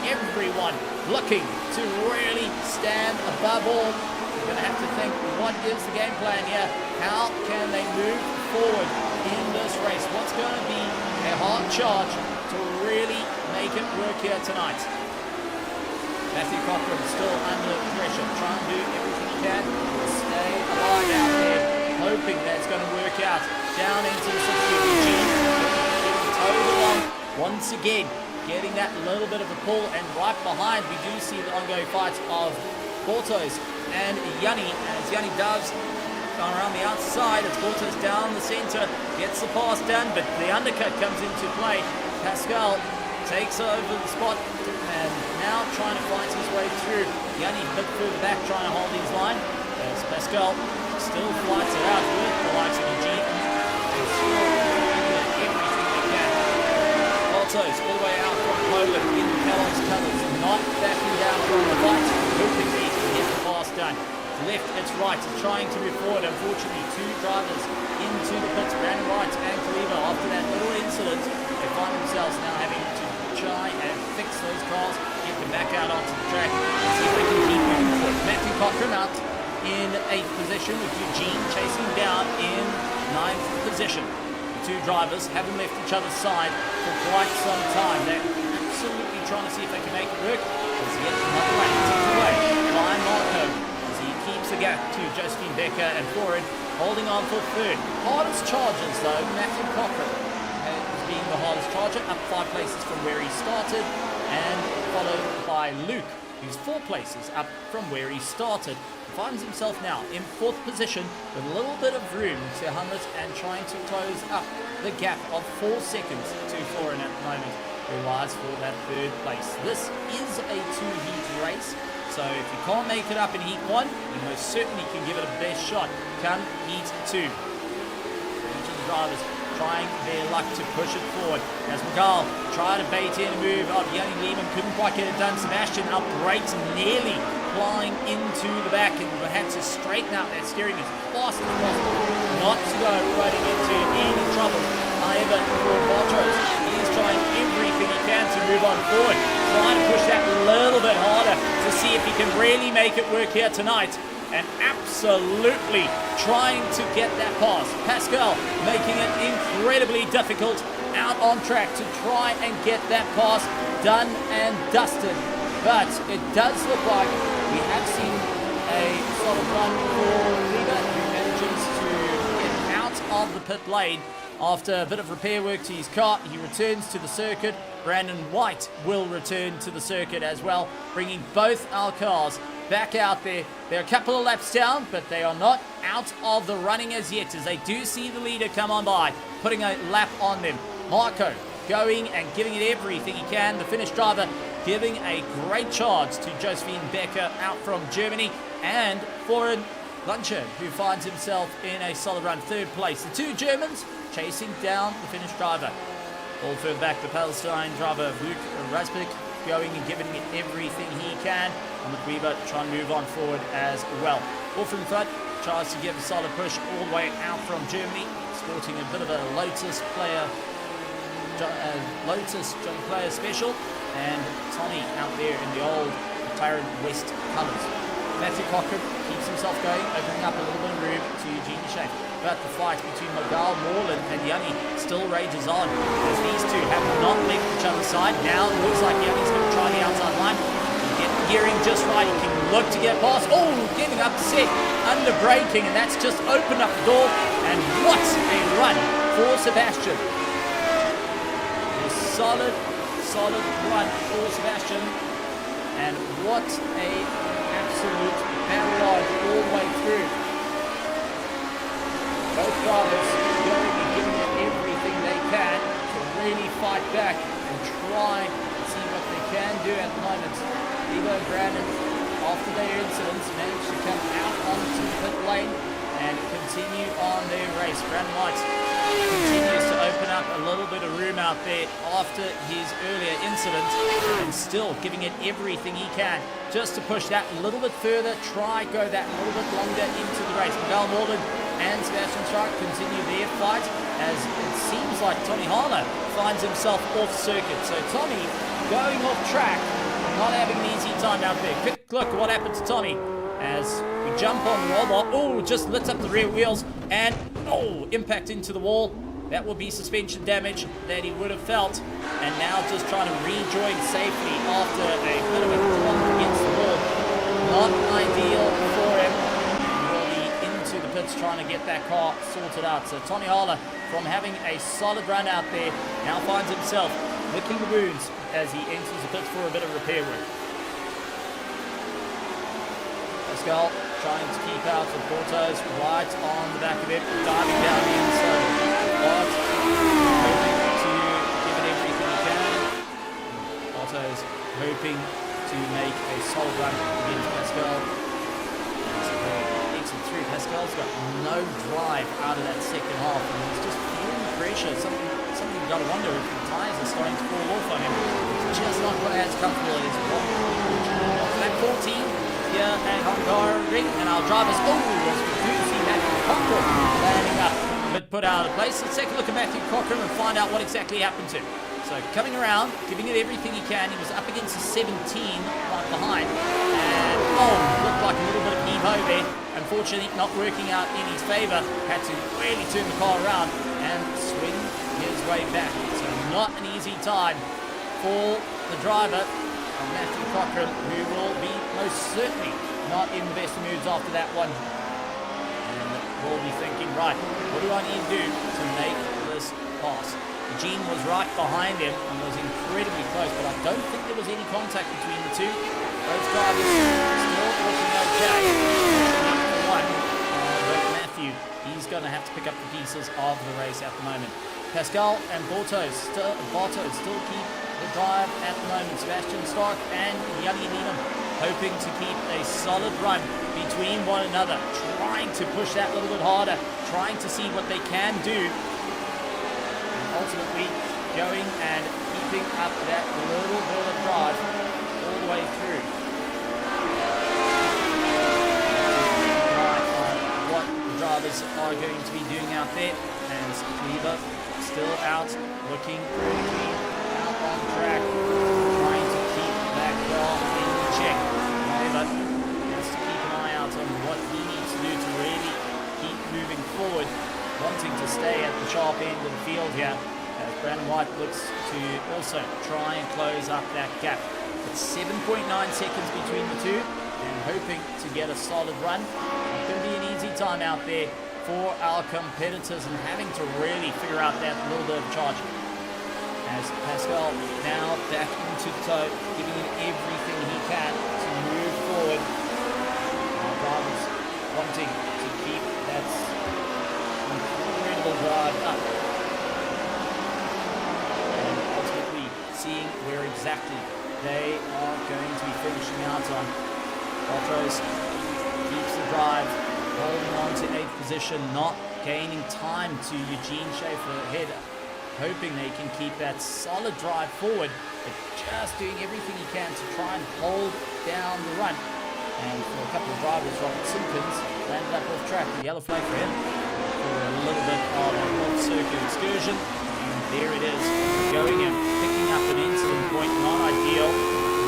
Everyone looking to really stand above all. We're going to have to think, what is the game plan here? How can they move forward in this race? What's going to be a hard charge to really make it work here tonight? Matthew Cochran still under pressure, trying to do everything he can to stay alive out there, hoping that it's going to work out. Down into the 60 Eugene, getting towed along once again, getting that little bit of a pull, and right behind we do see the ongoing fights of Portos and Yanni, as Yanni does going around the outside as Portos down the centre, gets the pass done, but the undercut comes into play. Pascal takes over the spot and now trying to fight his way through. Yanni a bit further back trying to hold his line as Pascal still fights it out with the likes of Eugene and still doing everything they can. Portos all the way out from Poland in Kellogg's colours, not backing down from the fight, hoping he can get the pass done. Left, it's right, it's trying to move forward. Unfortunately, two drivers into the pits, Brandon White and Kleber. After that little incident, they find themselves now having to try and fix those cars, get them back out onto the track, and see if they can keep moving forward. Matthew Cochran out in 8th position with Eugene chasing down in 9th position. The two drivers haven't left each other's side for quite some time. They're absolutely trying to see if they can make it work. As yet another lane taken away by Marco. Keeps the gap to Josephine Becker and forward holding on for third. Hardest charges though, Matthew Cochran has been the hardest charger, up 5 places from where he started, and followed by Luke, who's 4 places up from where he started. He finds himself now in 4th position with a little bit of room to hum it and trying to close up the gap of 4 seconds to Florin at the moment, who lies for that 3rd place. This is a 2-heat race, so if you can't make it up in heat 1, you most certainly can give it a best shot come heat 2. Each of the drivers trying their luck to push it forward. As Miguel tried to bait in a move of Yanni Lehman, couldn't quite get it done. Sebastian up brakes, nearly flying into the back, and had to straighten out that steering as fast as possible, not to go running into any trouble. However, for Bartos, he's trying everything he can to move on forward, trying to push that a little bit harder to see if he can really make it work here tonight. And absolutely trying to get that pass. Pascal making it incredibly difficult out on track to try and get that pass done and dusted. But it does look like we have seen a solid run for Liba, who manages to get out of the pit lane after a bit of repair work to his car. He returns to the circuit. Brandon White will return to the circuit as well, bringing both our cars back out there. They're a couple of laps down, but they are not out of the running as yet, as they do see the leader come on by, putting a lap on them. Marco going and giving it everything he can. The Finnish driver giving a great charge to Josephine Becker out from Germany, and Florin Luncher, who finds himself in a solid run 3rd place. The 2 Germans chasing down the Finnish driver. All further back, the Palestine driver Luke Rasbik going and giving it everything he can. And McWeaver trying to move on forward as well. Wolf in front tries to give a solid push all the way out from Germany, sporting a bit of a Lotus player special, and Tommy out there in the old McLaren West colours. Matthew Cochran keeps himself going, opening up a little bit of room to Eugene Schaaf. But the fight between Miguel Moreland and Yanni still rages on, as these two have not left each other's side. Now it looks like Yanni's going to try the outside line. He get the gearing just right. He can look to get past. Oh, getting upset under braking, and that's just opened up the door. And what a run for Sebastian. A solid run for Sebastian. And what a absolute barrage all the way through. Both drivers going and giving it everything they can to really fight back and try and see what they can do at the moment. Evo and Brandon, after their incidents, managed to come out onto the pit lane and continue on their race. Brandon White continues to open up a little bit of room out there after his earlier incident, and still giving it everything he can just to push that a little bit further, try go that little bit longer into the race. Miguel Morgan and Sebastian Strike continue their fight, as it seems like Tommy Harlow finds himself off circuit. So Tommy going off track, not having an easy time out there. Quick look at what happened to Tommy as we jump on the wall. Oh, just lifts up the rear wheels and impact into the wall. That will be suspension damage that he would have felt, and now just trying to rejoin safely after a bit of a clump against the wall. Not ideal for him. Will be into the pits trying to get that car sorted out. So Tony Harler, from having a solid run out there, now finds himself licking the wounds as he enters the pits for a bit of repair work. Pascal trying to keep out of Porto's right on the back of it, diving down the inside. But hoping to give it everything he can. Porto's hoping to make a solid run against Pascal. Exit through. Pascal's got no drive out of that second half, and he's just feeling the pressure. Something you've got to wonder if the tyres are starting to fall off on him. He's just not quite as comfortable as what. Lap 14. Here at Hungaroring, and our drivers, as we do see Matthew Cochran landing up, but put out of place. Let's take a look at Matthew Cochran and find out what exactly happened to him. So coming around, giving it everything he can. He was up against a 17 right behind, and looked like a little bit of heave-ho there. Unfortunately, not working out in his favour. Had to really turn the car around and swing his way back. So not an easy time for the driver, Matthew Cochran, who will be most certainly not in the best moods after that one. And will be thinking, right, what do I need to do to make this pass? Eugene was right behind him and was incredibly close, but I don't think there was any contact between the two. Both drivers still looking okay. One, but Matthew, he's going to have to pick up the pieces of the race at the moment. Pascal and Bartos still keep the drive at the moment. Sebastian Stark and Yanni Needham hoping to keep a solid run between one another, trying to push that a little bit harder, trying to see what they can do. Ultimately going and keeping up that little bit of drive all the way through. What the drivers are going to be doing out there, as Weaver still out, looking pretty out on track, trying to keep that car in check. Weaver has to keep an eye out on what he needs to do to really keep moving forward, wanting to stay at the sharp end of the field here, as Brandon White looks to also try and close up that gap. It's 7.9 seconds between the two, and hoping to get a solid run. It's going to be an easy time out there for our competitors, and having to really figure out that little bit of charge. As Pascal now back into the toe, giving it everything he can to move forward. Our drivers wanting to keep that incredible drive up, and ultimately seeing where exactly they are going to be finishing out on. Bartos keeps the drive, holding on to 8th position, not gaining time to Eugene Schaefer ahead, hoping they can keep that solid drive forward, but just doing everything he can to try and hold down the run. And for a couple of drivers, Robert Simpkins landed up off track, the yellow flag for him, for a little bit of a off-circuit excursion. And there it is, going and picking up an incident point, not ideal.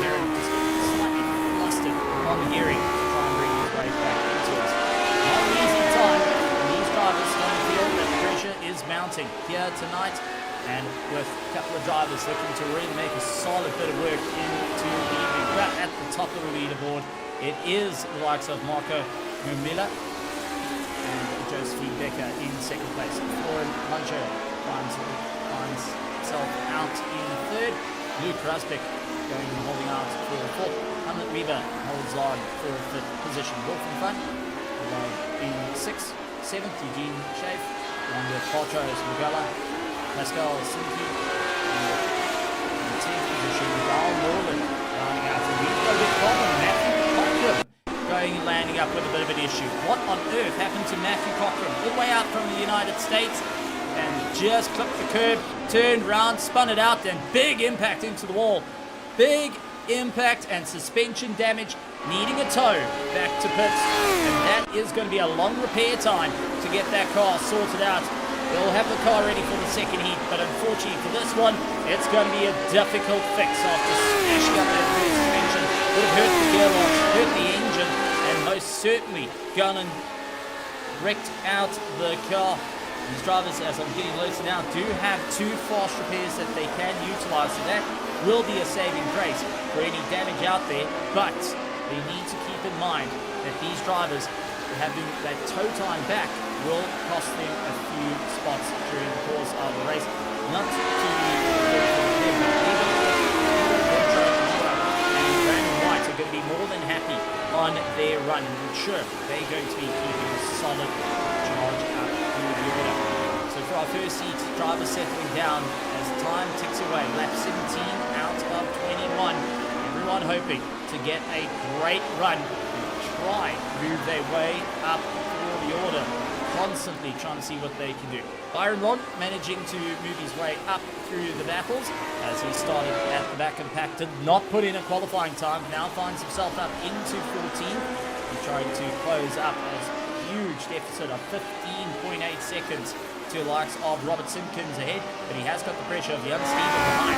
Heron just slightly flustered on the gearing to try and bring his way back into it. Not an easy time, and these drivers don't feel that the pressure is mounting here tonight, and with a couple of drivers looking to really make a solid bit of work into the evening. But at the top of the leaderboard, it is the likes of Marco Mumila and Josephine Becker in second place. Lauren Muncher finds himself out in third. Luke Rusbeck going and holding out for fourth. Hamlet Weaver holds on for fifth position. Wolf in front, in sixth. Seventh, Eugene Schaefer, along with Bartos Mugala, Pascal Sinki, in 10th position, Val Norland rounding out. And we've got a bit problem. Matthew Cochran going and landing up with a bit of an issue. What on earth happened to Matthew Cochran? All the way out from the United States, and just clipped the curb, turned round, spun it out, and big impact into the wall. Big impact and suspension damage, needing a tow back to pits, and that is going to be a long repair time to get that car sorted out. They'll have the car ready for the second heat, but unfortunately for this one, it's going to be a difficult fix after smashing up that rear suspension. Would have hurt the gearbox, hurt the engine, and most certainly gone and wrecked out the car. These drivers, as I'm getting closer now, do have 2 fast repairs that they can utilize, so that will be a saving grace for any damage out there, but they need to keep in mind that these drivers having that tow time back will cost them a few spots during the course of the race. Not to and Brandon White are going to be more than happy on their run, and I'm sure they're going to be keeping a solid charge up through the order. So for our first heat, drivers settling down as time ticks away. Lap 17 out of 21. Everyone hoping to get a great run and try move their way up through the order. Constantly trying to see what they can do. Byron Rod managing to move his way up through the battles as he started at the back and pack, did not put in a qualifying time, now finds himself up into 14th. He's trying to close up a huge deficit of 15.8 seconds to the likes of Robert Simpkins ahead, but he has got the pressure of young Stephen behind.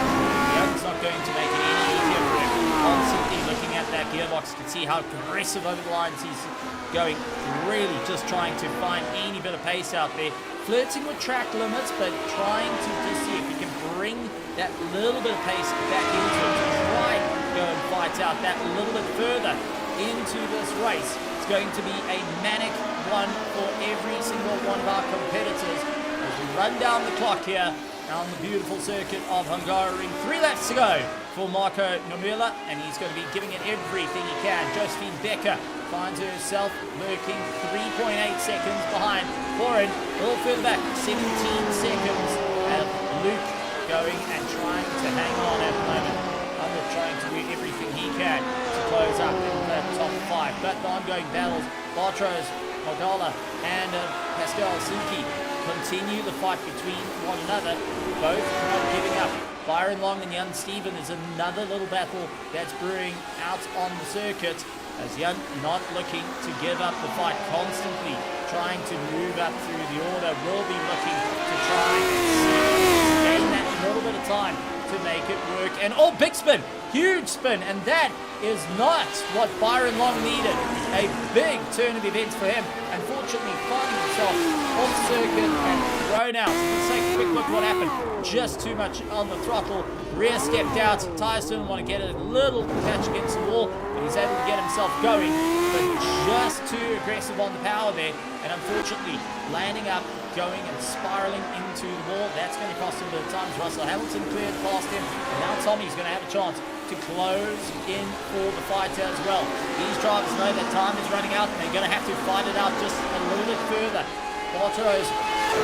Young's not going to make it any easier for him. Constantly looking at that gearbox, you can see how aggressive over the lines he's going, really just trying to find any bit of pace out there, flirting with track limits, but trying to just see if he can bring that little bit of pace back into it, to try to go and fight out that little bit further into this race. It's going to be a manic one for every single one of our competitors as we run down the clock here on the beautiful circuit of Hungaroring. 3 laps to go for Marco Nomula, and he's going to be giving it everything he can. Josephine Becker finds herself lurking 3.8 seconds behind. Corin a little further back, 17 seconds. And Luke going and trying to hang on at the moment. Under trying to do everything he can to close up in that top 5. But the ongoing battles, Bartros, Mogala, and Pascal Suki continue the fight between one another, both not giving up. Byron Long and Jan Steven is another little battle that's brewing out on the circuit, as Jan not looking to give up the fight, constantly trying to move up through the order, will be looking to try and gain that little bit of time to make it work. And oh, big spin, huge spin, and that is not what Byron Long needed. A big turn of events for him. Unfortunately, finding himself on the circuit and thrown out. Let's take a quick look at what happened. Just too much on the throttle. Rear stepped out. Tyres didn't want to get it. A little catch against the wall, but he's able to get himself going. But just too aggressive on the power there. And unfortunately, landing up, going and spiraling into the wall. That's going to cost him a bit of time. Russell Hamilton cleared past him. And now Tommy's going to have a chance to close in for the fight as well. These drivers know that time is running out and they're going to have to fight it out just a little bit further. Bartros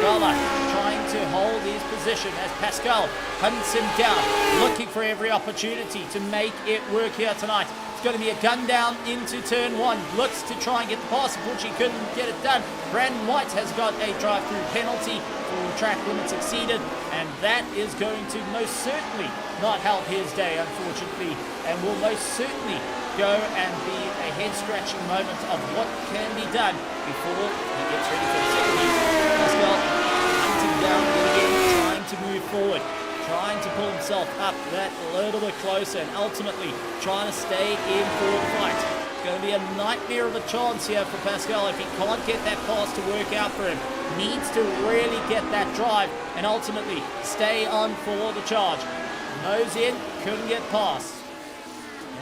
Gala trying to hold his position as Pascal hunts him down, looking for every opportunity to make it work here tonight. It's going to be a gun down into turn 1. Looks to try and get the pass. Unfortunately, couldn't get it done. Brandon White has got a drive-through penalty for track limits exceeded, and that is going to most certainly not help his day, unfortunately, and will most certainly go and be a head-scratching moment of what can be done before he gets ready for the second heat. Pascal hunting down again, trying to move forward, trying to pull himself up that little bit closer, and ultimately trying to stay in for the fight. It's going to be a nightmare of a chance here for Pascal if he can't get that pass to work out for him. Needs to really get that drive and ultimately stay on for the charge. Nose in, couldn't get past.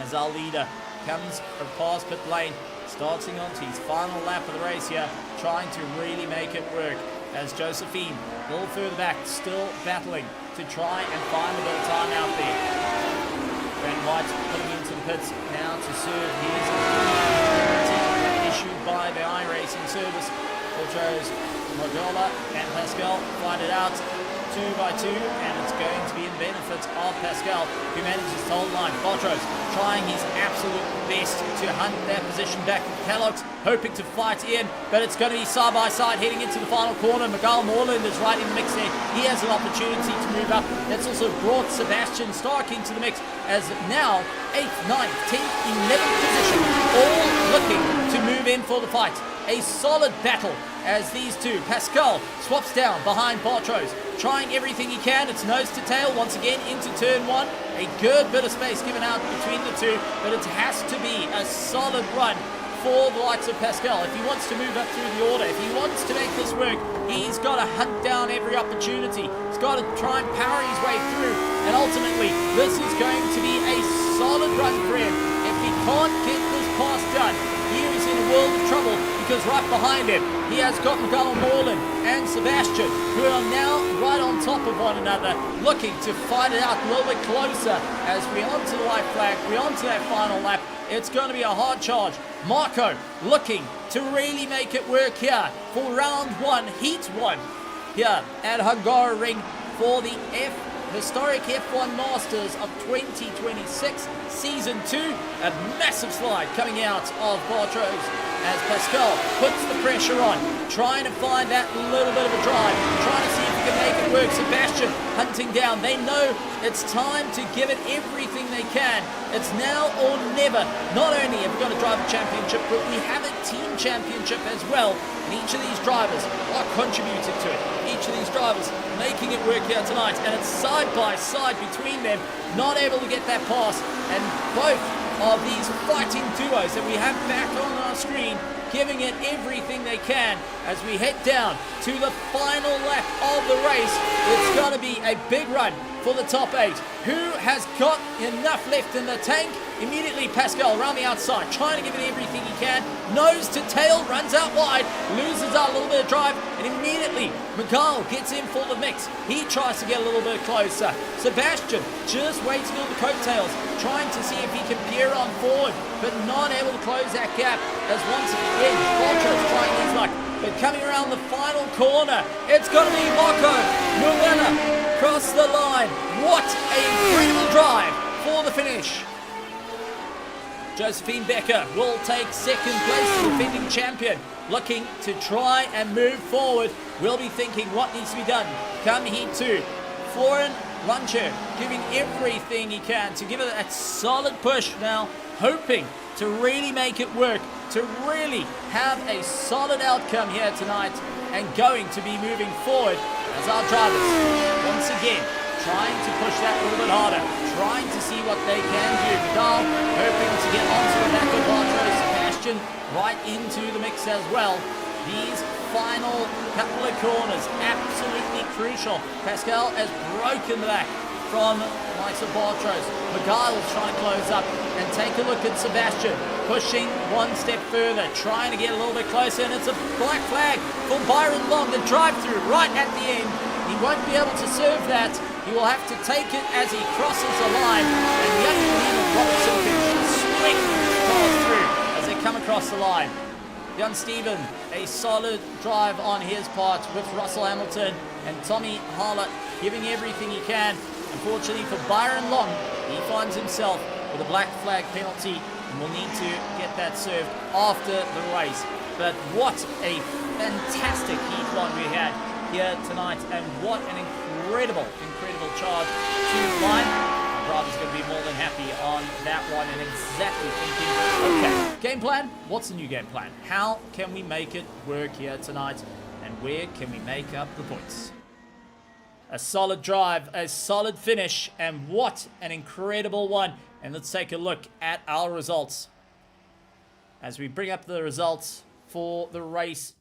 As our leader comes past pit lane, starting onto his final lap of the race here, trying to really make it work. As Josephine, a little further back, still battling to try and find a bit of time out there. Brandon White putting into the pits now to serve his penalty issued by the iRacing service. Ultros, Mogola and Pascal find it out 2 by 2, and it's going to be in benefit of Pascal, who manages to hold line. Bartros trying his absolute best to hunt that position back. Kellogg's hoping to fight in, but it's going to be side by side heading into the final corner. Miguel Moreland is right in the mix there. He has an opportunity to move up. That's also brought Sebastian Stark into the mix, as now 8th, 9th, 10th, 11th position, all looking to move in for the fight. A solid battle as these two. Pascal swaps down behind Bartros, trying everything he can. It's nose to tail once again into turn 1. A good bit of space given out between the two, but it has to be a solid run for the likes of Pascal. If he wants to move up through the order, if he wants to make this work, he's got to hunt down every opportunity. He's got to try and power his way through, and ultimately this is going to be a solid run for him. If he can't get this pass done, he is in a world of trouble, because right behind him he has got Miguel Moreland and Sebastian, who are now right on top of one another, looking to fight it out a little bit closer as we're onto the white flag, we're onto that final lap. It's going to be a hard charge. Marco looking to really make it work here for round 1, heat 1 here at Hungaroring for the historic F1 Masters of 2026 Season 2. A massive slide coming out of Bartros as Pascal puts the pressure on, trying to find that little bit of a drive, trying to see if he can make it work. Sebastian hunting down. They know it's time to give it everything they can. It's now or never. Not only have we got a driver championship, but we have a team championship as well. And each of these drivers are contributing to it. Each of these drivers making it work here tonight. And it's side by side between them, not able to get that pass. And both of these fighting duos that we have back on our screen giving it everything they can as we head down to the final lap of the race. It's going to be a big run for the top 8. Who has got enough left in the tank? Immediately Pascal around the outside, trying to give it everything he can. Nose to tail, runs out wide, loses out a little bit of drive, and immediately Miguel gets in for the mix. He tries to get a little bit closer. Sebastian just waiting on the coattails, trying to see if he can peer on forward, but not able to close that gap, as once again, Quattro's trying his luck. But coming around the final corner, it's going to be Marco Muella across the line. What an incredible drive for the finish. Josephine Becker will take second place, the defending champion, looking to try and move forward. We'll be thinking what needs to be done. Come Heat 2. Florian Luncher giving everything he can to give it that solid push now, hoping to really make it work, to really have a solid outcome here tonight, and going to be moving forward as our drivers, once again, trying to push that a little bit harder, trying to see what they can do. Vidal hoping to get onto the back of Bartro. Sebastian right into the mix as well. These final couple of corners, absolutely crucial. Pascal has broken the back from likes of Bartros. Miguel's trying to close up, and take a look at Sebastian, pushing one step further, trying to get a little bit closer, and it's a black flag for Byron Long, the drive-through right at the end. He won't be able to serve that. He will have to take it as he crosses the line, and Young and Robertson can swing cars through as they come across the line. Jan Steven, a solid drive on his part with Russell Hamilton and Tommy Harlot giving everything he can. Unfortunately for Byron Long, he finds himself with a black flag penalty and will need to get that served after the race. But what a fantastic Heat 1 we had here tonight, and what an incredible charge to the line. The driver's going to be more than happy on that one, and exactly thinking, okay, game plan? What's the new game plan? How can we make it work here tonight, and where can we make up the points? A solid drive, a solid finish, and what an incredible one. And let's take a look at our results. As we bring up the results for the race,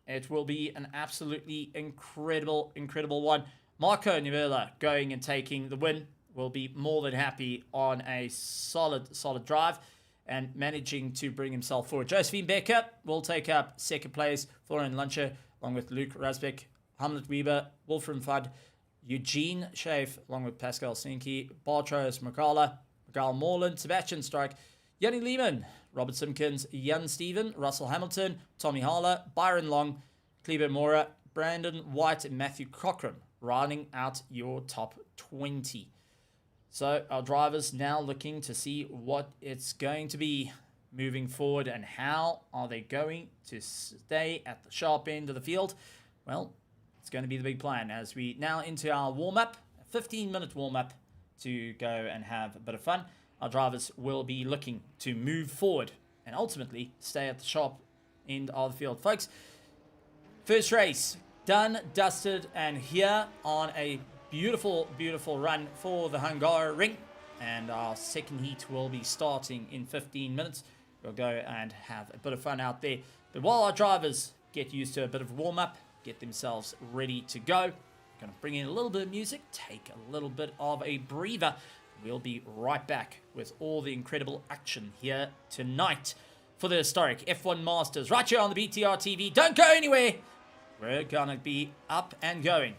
it will be an absolutely incredible one. Marco Nivella going and taking the win. Will be more than happy on a solid drive and managing to bring himself forward. Josephine Becker will take up second place. Florian Luncher, along with Luke Rasbeck, Hamlet Weber, Wolfram Fudd, Eugene Schaaf, along with Pascal Sinke, Bartros Makala, Miguel Morland, Sebastian Strike, Yanni Lehman, Robert Simpkins, Jan Steven, Russell Hamilton, Tommy Harler, Byron Long, Kleber Mora, Brandon White, and Matthew Cochran, rounding out your top 20. So our drivers now looking to see what it's going to be moving forward, and how are they going to stay at the sharp end of the field. Well, it's going to be the big plan as we now into our warm-up, a 15-minute warm-up to go and have a bit of fun. Our drivers will be looking to move forward and ultimately stay at the sharp end of the field. Folks, first race done, dusted, and here on a beautiful run for the Hungaroring. And our second heat will be starting in 15 minutes. We'll go and have a bit of fun out there. But while our drivers get used to a bit of warm-up, get themselves ready to go, going to bring in a little bit of music, take a little bit of a breather. We'll be right back with all the incredible action here tonight for the historic F1 Masters right here on the BTR TV. Don't go anywhere. We're going to be up and going.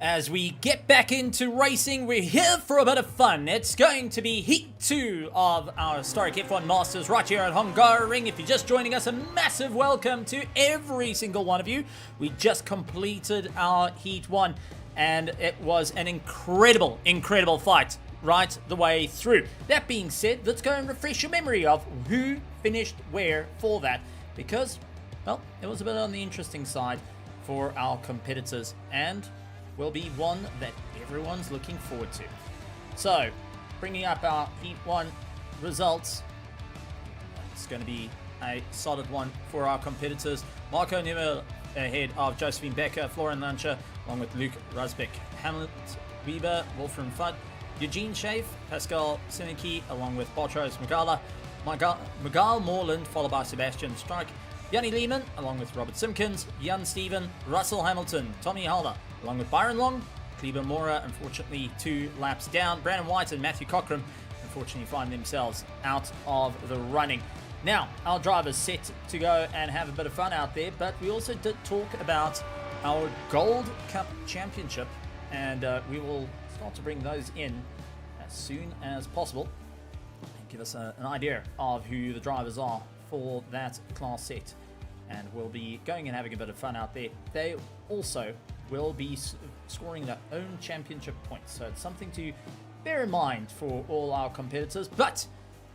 As we get back into racing, we're here for a bit of fun. It's going to be Heat 2 of our historic F1 Masters right here at Hungaroring. If you're just joining us, a massive welcome to every single one of you. We just completed our Heat 1, and it was an incredible fight right the way through. That being said, let's go and refresh your memory of who finished where for that, because, well, it was a bit on the interesting side for our competitors, and will be one that everyone's looking forward to. So, bringing up our Heat 1 results, it's going to be a solid one for our competitors. Marco Nimmer ahead of Josephine Becker, Florian Lancher, along with Luke Rusbeck, Hamlet Weber, Wolfram Fudd, Eugene Schaaf, Pascal Sinicki, along with Bartros Magala, Magal Moreland, followed by Sebastian Strike, Yanni Lehman, along with Robert Simpkins, Jan Steven, Russell Hamilton, Tommy Halder, along with Byron Long, Kleber Mora, unfortunately 2 laps down. Brandon White and Matthew Cockram, unfortunately, find themselves out of the running. Now, our drivers set to go and have a bit of fun out there, but we also did talk about our Gold Cup Championship, and we will start to bring those in as soon as possible and give us an idea of who the drivers are for that class set. And we'll be going and having a bit of fun out there. They also will be scoring their own championship points, so it's something to bear in mind for all our competitors. But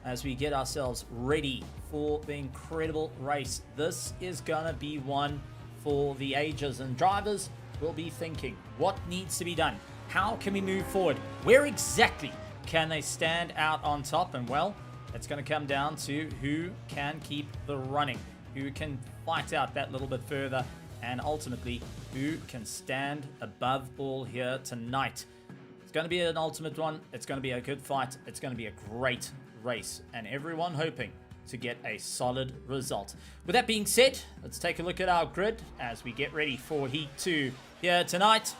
as we get ourselves ready for the incredible race, this is gonna be one for the ages, and drivers will be thinking, what needs to be done? How can we move forward? Where exactly can they stand out on top? And well, it's going to come down to who can keep the running, who can fight out that little bit further, and ultimately who can stand above all here tonight. It's going to be an ultimate one. It's going to be a good fight. It's going to be a great race, and everyone hoping to get a solid result. With that being said, let's take a look at our grid as we get ready for Heat 2 here tonight.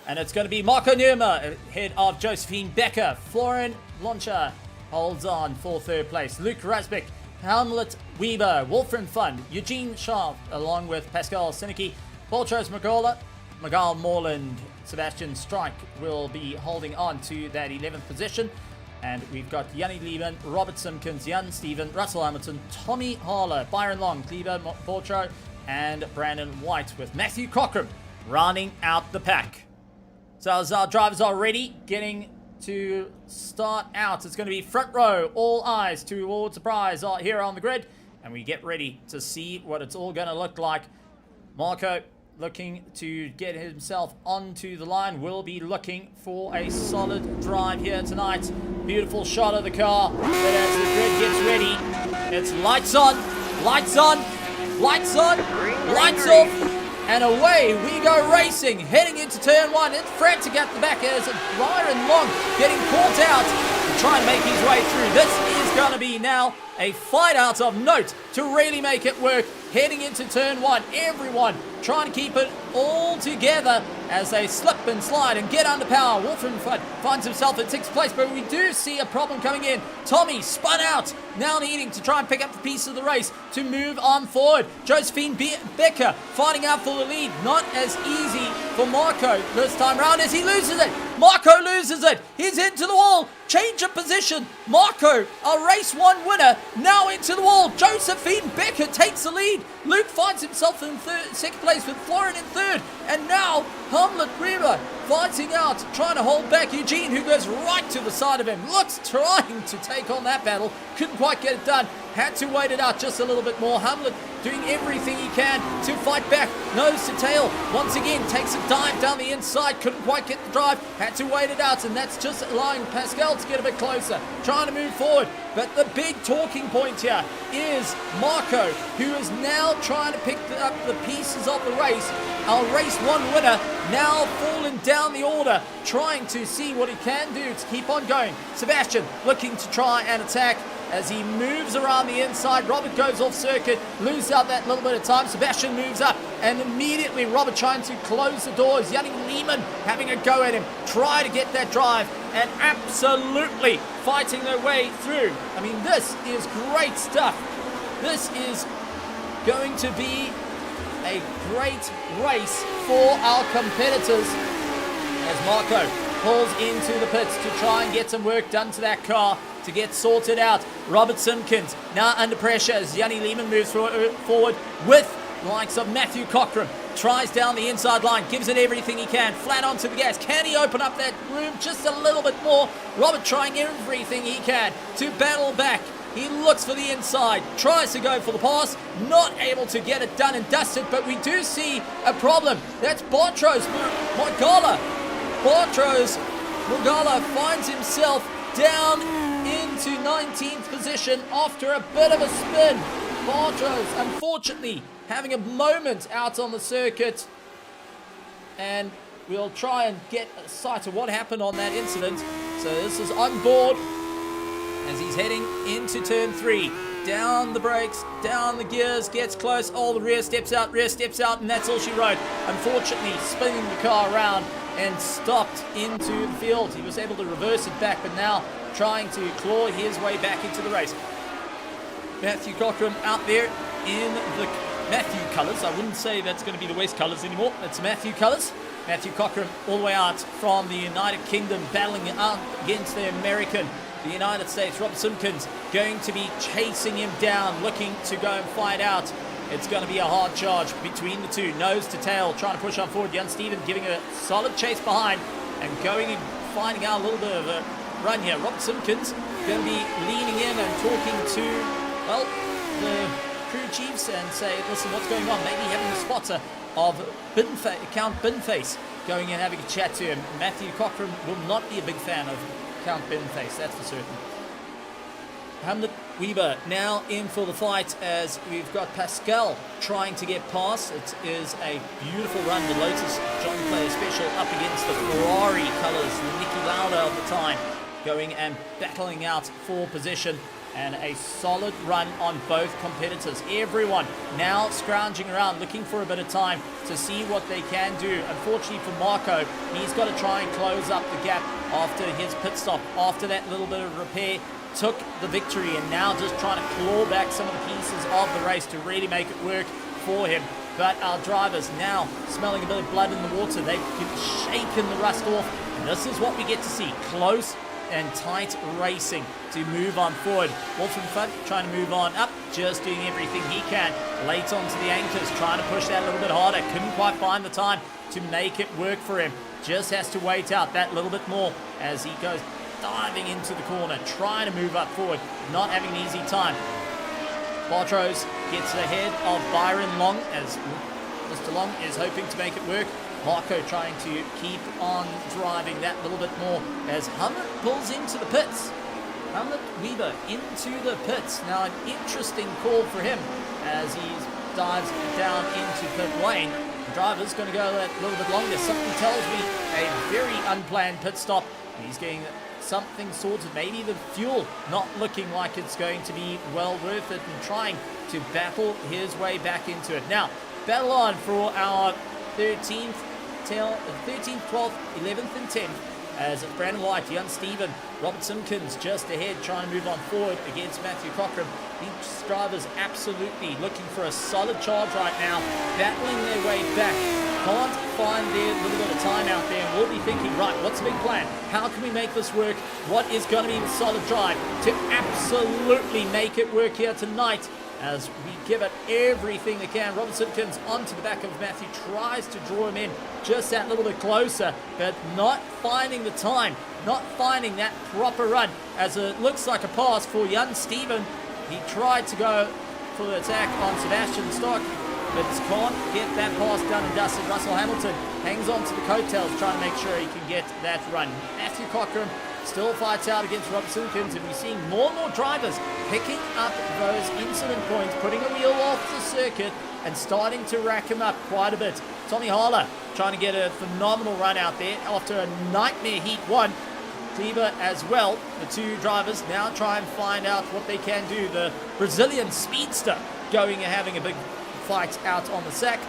And it's going to be Marco Nurma ahead of Josephine Becker. Florian Loncha holds on for 3rd place. Luke Rasbeck, Hamlet Weber, Wolfram Fund, Eugene Schaaf, along with Pascal Sinicki, Bartros Magala, Magal Moreland, Sebastian Strike will be holding on to that 11th position. And we've got Yanni Lehman, Robert Simpkins, Jan Steven, Russell Hamilton, Tommy Harler, Byron Long, Kleber Bortro, and Brandon White, with Matthew Cockram rounding out the pack. So as our drivers are ready, getting to start out, it's going to be front row, all eyes towards the prize here on the grid, and we get ready to see what it's all going to look like. Marco looking to get himself onto the line, will be looking for a solid drive here tonight. Beautiful shot of the car, but as the grid gets ready, it's lights on, lights on, lights on, lights off. And away we go racing, heading into turn 1. It's frantic at the back as Byron Long getting caught out to try and make his way through. This is going to be now a fight out of note to really make it work. Heading into turn 1, everyone trying to keep it all together as they slip and slide and get under power. Wolfram Fudd finds himself in 6th place, but we do see a problem coming in. Tommy spun out, now needing to try and pick up the piece of the race to move on forward. Josephine Becker fighting out for the lead. Not as easy for Marco this time around as he loses it. Marco loses it. He's into the wall. Change of position. Marco, a race 1 winner, now into the wall. Josephine Becker takes the lead. Luke finds himself in 2nd place with Florian in 3rd. And now Hamlet Weber fighting out, trying to hold back Eugene, who goes right to the side of him. Looks trying to take on that battle. Couldn't quite get it done. Had to wait it out just a little bit more. Hamlet doing everything he can to fight back. Nose to tail. Once again, takes a dive down the inside. Couldn't quite get the drive. Had to wait it out, and that's just allowing Pascal to get a bit closer. Trying to move forward. But the big talking point here is Marco, who is now trying to pick up the pieces of the race. Our race 1 winner now falling down the order, trying to see what he can do to keep on going. Sebastian looking to try and attack as he moves around the inside. Robert goes off circuit, loses out that little bit of time. Sebastian moves up, and immediately Robert trying to close the doors. Yanni Lehman having a go at him, try to get that drive, and absolutely fighting their way through. I mean, this is great stuff. This is going to be a great race for our competitors. as Marco pulls into the pits to try and get some work done to that car to get sorted out. Robert Simpkins now under pressure as Yanni Lehman moves forward with the likes of Matthew Cockram. Tries down the inside line, gives it everything he can, flat onto the gas. Can he open up that room just a little bit more? Robert trying everything he can to battle back. He looks for the inside, tries to go for the pass, not able to get it done and dusted, but we do see a problem. That's Bartros Mugala. Bartros Mugala finds himself down into 19th position after a bit of a spin. Bartros, unfortunately, having a moment out on the circuit, and we'll try and get a sight of what happened on that incident. So this is on board as he's heading into turn 3. Down the brakes, down the gears, gets close. Oh, the rear steps out, and that's all she wrote. Unfortunately, spinning the car around and stopped into the field. He was able to reverse it back, but now trying to claw his way back into the race. Matthew Cockram out there in the Matthew colours. I wouldn't say that's going to be the West colours anymore. It's Matthew colours. Matthew Cockram all the way out from the United Kingdom, battling out against the American. The United States, Robert Simpkins, going to be chasing him down, looking to go and find out. It's going to be a hard charge between the two, nose to tail, trying to push on forward. Jan Steven giving a solid chase behind and going and finding out a little bit of a run here. Robert Simpkins going to be leaning in and talking to, well, the crew chiefs and say, listen, what's going on? Maybe having a spotter of Count Binface going and having a chat to him. Matthew Cockram will not be a big fan of Count Binface, that's for certain. Hamlet Weber now in for the fight as we've got Pascal trying to get past. It is a beautiful run. The Lotus John Player Special up against the Ferrari colours, the Niki Lauda of the time, going and battling out for position. And a solid run on both competitors. Everyone now scrounging around, looking for a bit of time to see what they can do. Unfortunately for Marco, he's got to try and close up the gap after his pit stop. After that little bit of repair, took the victory and now just trying to claw back some of the pieces of the race to really make it work for him. But our drivers now smelling a bit of blood in the water. They've shaken the rust off. And this is what we get to see. Close and tight racing to move on forward. Wolfenfeld trying to move on up, just doing everything he can. Late onto the anchors, trying to push that a little bit harder. Couldn't quite find the time to make it work for him. Just has to wait out that little bit more as he goes diving into the corner, trying to move up forward, not having an easy time. Bartros gets ahead of Byron Long as Mr. Long is hoping to make it work. Marco trying to keep on driving that little bit more as Hamlet pulls into the pits. Hamlet Weber into the pits. Now an interesting call for him as he dives down into pit lane. The driver's going to go that little bit longer. Something tells me a very unplanned pit stop. He's getting something sorted. Maybe the fuel not looking like it's going to be well worth it and trying to battle his way back into it. Now, battle on for our 13th, 12th, 11th and 10th as Brandon White, Jan Steven, Robert Simpkins just ahead trying to move on forward against Matthew Cockram. These drivers absolutely looking for a solid charge right now, battling their way back. Can't find their little bit of time out there and we'll be thinking, right, what's the big plan? How can we make this work? What is going to be the solid drive to absolutely make it work here tonight? As we give it everything they can. Robert Simpkins onto the back of Matthew, tries to draw him in just that little bit closer, but not finding the time, not finding that proper run, as it looks like a pass for Jan Steven. He tried to go for the attack on Sebastian Stock, but can't get that pass done and dusted. Russell Hamilton hangs on to the coattails, trying to make sure he can get that run. Matthew Cockram still fights out against Robert Simpkins, and we're seeing more and more drivers picking up those incident points, putting a wheel off the circuit and starting to rack him up quite a bit. Tommy Harler trying to get a phenomenal run out there after a nightmare heat one. Kleber as well. The two drivers now try and find out what they can do. The Brazilian speedster going and having a big fight out on the sack,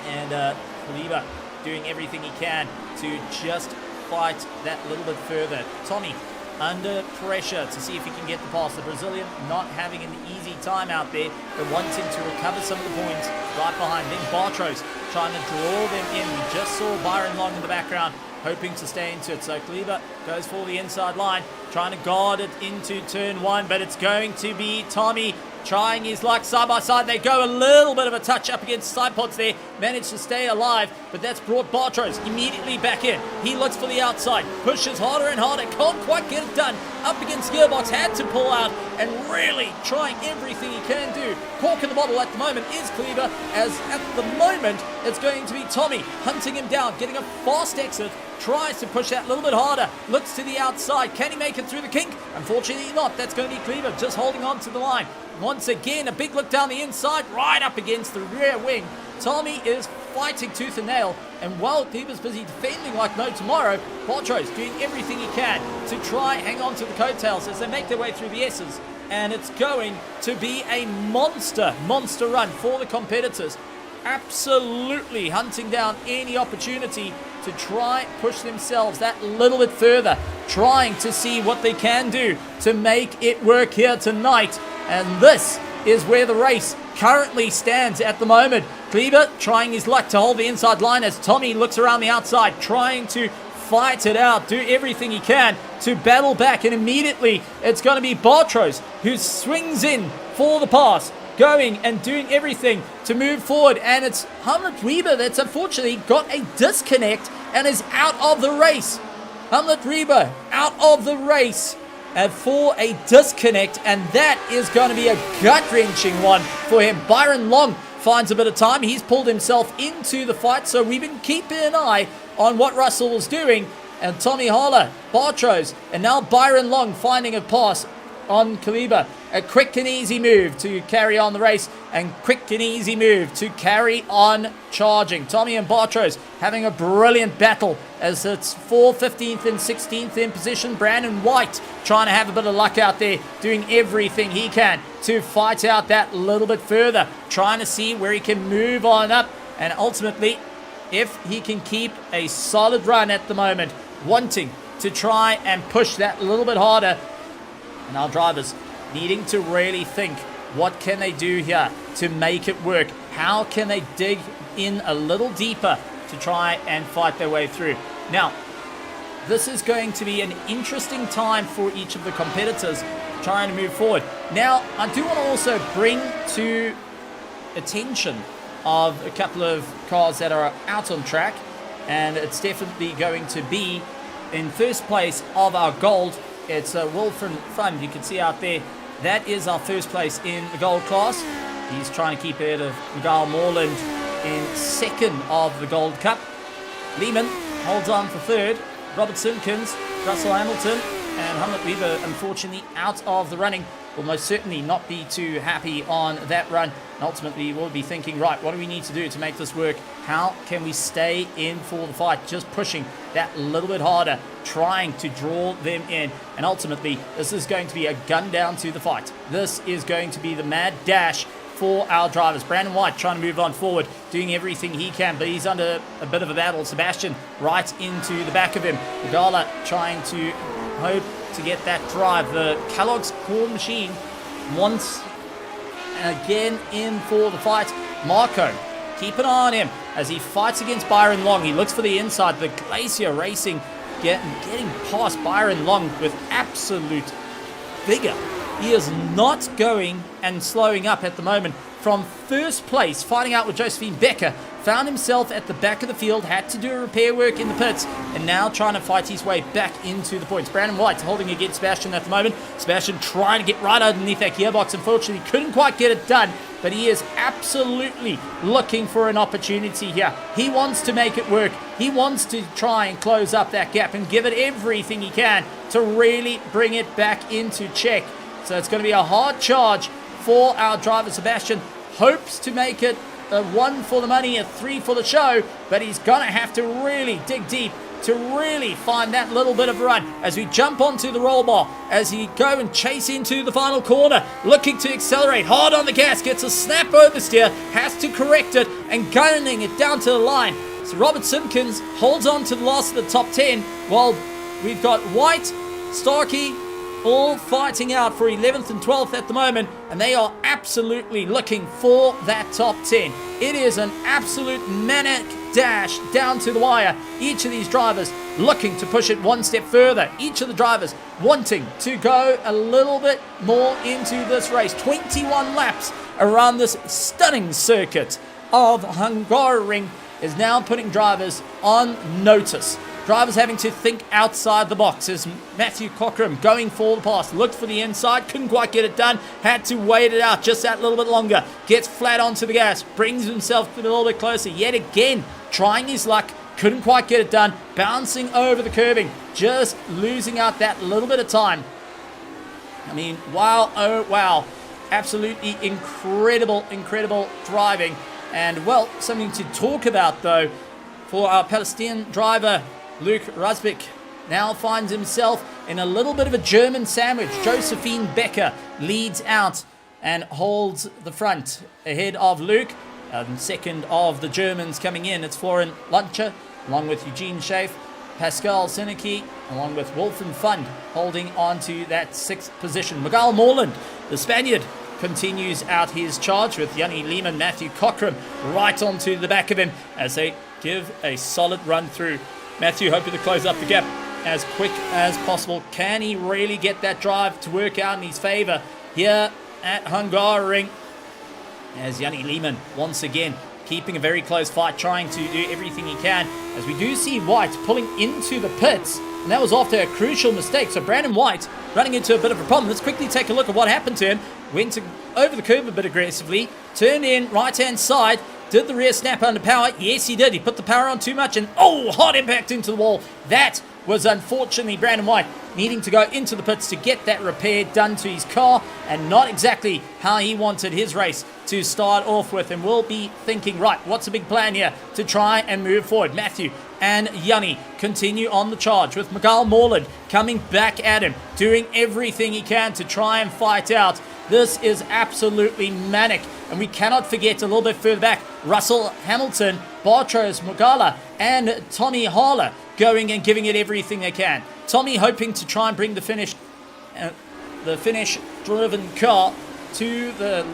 and Kleber doing everything he can to just fight that little bit further. Tommy under pressure to see if he can get the pass. The Brazilian not having an easy time out there, but wanting to recover some of the points right behind. Then Bartros trying to draw them in. We just saw Byron Long in the background hoping to stay into it. So Kleber goes for the inside line, trying to guard it into turn 1, but it's going to be Tommy trying his luck side by side. They go a little bit of a touch up against side pods there, managed to stay alive, but that's brought Bartros immediately back in. He looks for the outside, pushes harder and harder, can't quite get it done. Up against Gearbox, had to pull out and really trying everything he can do. Cork in the bottle at the moment is Kleber, as at the moment it's going to be Tommy hunting him down, getting a fast exit, tries to push that a little bit harder, looks to the outside, can he make it through the kink? Unfortunately not, that's going to be Kleber just holding on to the line. Once again, a big look down the inside, right up against the rear wing. Tommy is fighting tooth and nail, and while Kleber's busy defending like no tomorrow, Bartros doing everything he can to try hang on to the coattails as they make their way through the S's. And it's going to be a monster run for the competitors. Absolutely hunting down any opportunity to try push themselves that little bit further, trying to see what they can do to make it work here tonight. And this is where the race currently stands at the moment. Kleber trying his luck to hold the inside line as Tommy looks around the outside, trying to fight it out, do everything he can to battle back, and immediately it's going to be Bartros who swings in for the pass, going and doing everything to move forward, and it's Hamlet Weber that's unfortunately got a disconnect and is out of the race. Hamlet Weber out of the race for a disconnect, and that is going to be a gut-wrenching one for him. Byron Long finds a bit of time. He's pulled himself into the fight, so we've been keeping an eye on what Russell was doing. And Tommy Holler, Bartros, and now Byron Long finding a pass on Kleber. A quick and easy move to carry on the race, and quick and easy move to carry on charging. Tommy and Bartros having a brilliant battle as it's 4th, 15th and 16th in position. Brandon White trying to have a bit of luck out there, doing everything he can to fight out that little bit further, trying to see where he can move on up, and ultimately if he can keep a solid run at the moment, wanting to try and push that little bit harder. And our drivers needing to really think, what can they do here to make it work? How can they dig in a little deeper to try and fight their way through? Now, this is going to be an interesting time for each of the competitors trying to move forward. Now, I do want to also bring to attention of a couple of cars that are out on track, and it's definitely going to be in first place of our gold. It's a Wilfred Fund, you can see out there. That is our first place in the gold class. He's trying to keep ahead of Miguel Moreland in second of the Gold Cup. Lehman holds on for third. Robert Simpkins, Russell Hamilton, and Hamlet Weaver, unfortunately, out of the running. Will most certainly not be too happy on that run. And ultimately, we'll be thinking, right, what do we need to do to make this work? How can we stay in for the fight? Just pushing that little bit harder, trying to draw them in. And ultimately, this is going to be a gun down to the fight. This is going to be the mad dash for our drivers. Brandon White trying to move on forward, doing everything he can, but he's under a bit of a battle. Sebastian right into the back of him. Nagala trying to hope to get that drive. The Kellogg's corn machine once again in for the fight. Marco, keep an eye on him as he fights against Byron Long. He looks for the inside. The Glacier Racing getting past Byron Long with absolute vigor. He is not going and slowing up at the moment. From first place, fighting out with Josephine Becker, found himself at the back of the field, had to do a repair work in the pits, and now trying to fight his way back into the points. Brandon White holding against Sebastian at the moment. Sebastian trying to get right underneath that gearbox. Unfortunately, couldn't quite get it done, but he is absolutely looking for an opportunity here. He wants to make it work. He wants to try and close up that gap and give it everything he can to really bring it back into check. So it's going to be a hard charge for our driver. Sebastian hopes to make it a 1 for the money, a 3 for the show, but he's going to have to really dig deep to really find that little bit of a run as we jump onto the roll bar, as he go and chase into the final corner, looking to accelerate hard on the gas, gets a snap oversteer, has to correct it and gunning it down to the line. So Robert Simpkins holds on to the last of the top 10, while we've got White, Starkey, all fighting out for 11th and 12th at the moment, and they are absolutely looking for that top 10. It is an absolute manic dash down to the wire. Each of these drivers looking to push it one step further. Each of the drivers wanting to go a little bit more into this race. 21 laps around this stunning circuit of Hungaroring is now putting drivers on notice. Drivers having to think outside the box as Matthew Cockram going for the pass. Looked for the inside, couldn't quite get it done. Had to wait it out just that little bit longer. Gets flat onto the gas, brings himself a little bit closer. Yet again, trying his luck, couldn't quite get it done. Bouncing over the curbing, just losing out that little bit of time. I mean, wow, oh wow. Absolutely incredible driving. And, well, something to talk about, though, for our Palestinian driver, Luke Rusbeck, now finds himself in a little bit of a German sandwich. Josephine Becker leads out and holds the front ahead of Luke. Second of the Germans coming in, it's Florian Luncher, along with Eugene Schaaf, Pascal Seneke, along with Wolfen Fund, holding on to that 6th position. Miguel Morland, the Spaniard, continues out his charge with Yanni Lehmann, Matthew Cockram right onto the back of him as they give a solid run through. Matthew hoping to close up the gap as quick as possible. Can he really get that drive to work out in his favour here at Hungaroring? As Yanni Lehmann once again keeping a very close fight, trying to do everything he can, as we do see White pulling into the pits, and that was after a crucial mistake. So Brandon White running into a bit of a problem. Let's quickly take a look at what happened to him. Went over the curb a bit aggressively, turned in right hand side, did the rear snap under power. Yes, he did. He put the power on too much, and hard impact into the wall. That was unfortunately Brandon White needing to go into the pits to get that repair done to his car, and not exactly how he wanted his race to start off with. And we'll be thinking, right, what's the big plan here to try and move forward? Matthew and Yanni continue on the charge with Miguel Morland coming back at him, doing everything he can to try and fight out. This is absolutely manic. And we cannot forget a little bit further back, Russell Hamilton, Bartros Mogala, and Tommy Harler going and giving it everything they can. Tommy hoping to try and bring the Finnish-driven car to the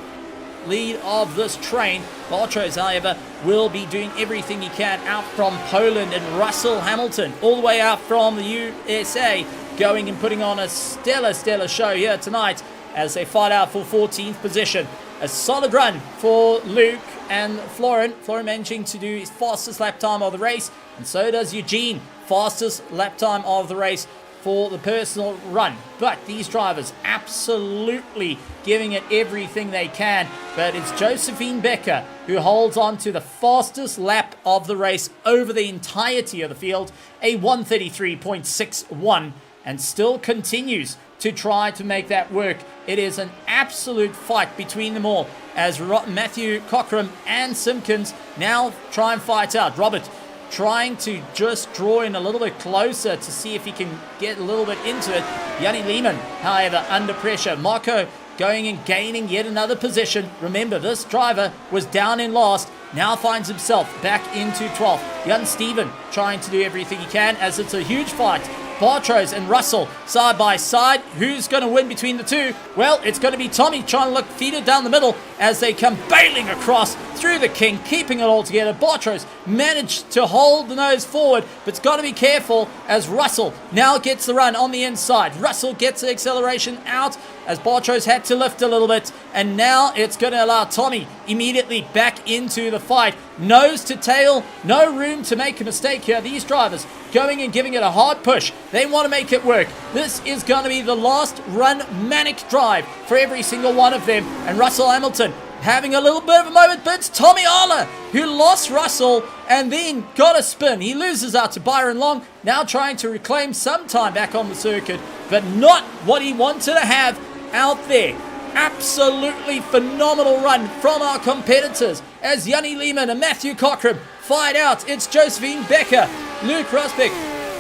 lead of this train. Bartros, however, will be doing everything he can out from Poland, and Russell Hamilton all the way out from the USA going and putting on a stellar show here tonight as they fight out for 14th position. A solid run for Luke and Florian. Florian managing to do his fastest lap time of the race, and so does Eugene. Fastest lap time of the race for the personal run. But these drivers absolutely giving it everything they can. But it's Josephine Becker who holds on to the fastest lap of the race over the entirety of the field, a 1:33.61, and still continues to try to make that work. It is an absolute fight between them all as Matthew Cockram and Simpkins now try and fight out. Robert trying to just draw in a little bit closer to see if he can get a little bit into it. Yanni Lehmann, however, under pressure. Marco going and gaining yet another position. Remember, this driver was down in last, now finds himself back into 12th. Jan Steven trying to do everything he can as it's a huge fight. Bartros and Russell side by side. Who's going to win between the two? Well, it's going to be Tommy trying to look feeder down the middle as they come bailing across through the king, keeping it all together. Bartros managed to hold the nose forward, but it's got to be careful as Russell now gets the run on the inside. Russell gets the acceleration out as Bartros had to lift a little bit, and now it's going to allow Tommy immediately back into the fight. Nose to tail, no room to make a mistake here. These drivers going and giving it a hard push. They want to make it work. This is going to be the last run manic drive for every single one of them. And Russell Hamilton having a little bit of a moment, but it's Tommy Arler who lost Russell and then got a spin. He loses out to Byron Long, now trying to reclaim some time back on the circuit, but not what he wanted to have out there. Absolutely phenomenal run from our competitors as Yanni Lehmann and Matthew Cockram fight out. It's Josephine Becker, Luke Rusbeck,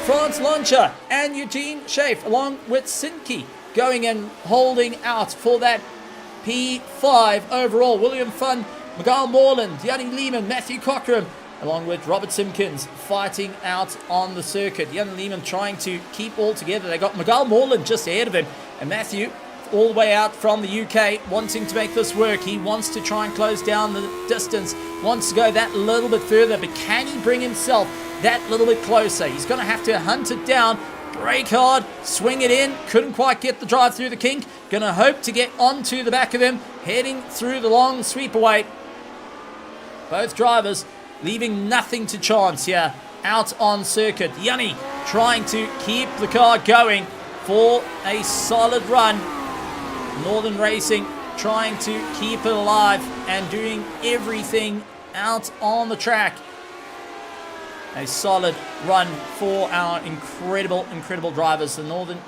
Franz Launcher, and Eugene Schaaf, along with Sinke, going and holding out for that P5 overall. William Fund, Miguel Morland, Yanni Lehmann, Matthew Cockram, along with Robert Simpkins fighting out on the circuit. Yanni Lehmann trying to keep all together. They got Miguel Morland just ahead of him And Matthew, all the way out from the UK, wanting to make this work. He wants to try and close down the distance, wants to go that little bit further, but can he bring himself that little bit closer? He's going to have to hunt it down, brake hard, swing it in. Couldn't quite get the drive through the kink. Going to hope to get onto the back of him, heading through the long sweep away. Both drivers leaving nothing to chance here out on circuit. Yanni trying to keep the car going for a solid run. Northern Racing trying to keep it alive and doing everything out on the track. A solid run for our incredible drivers. The Northern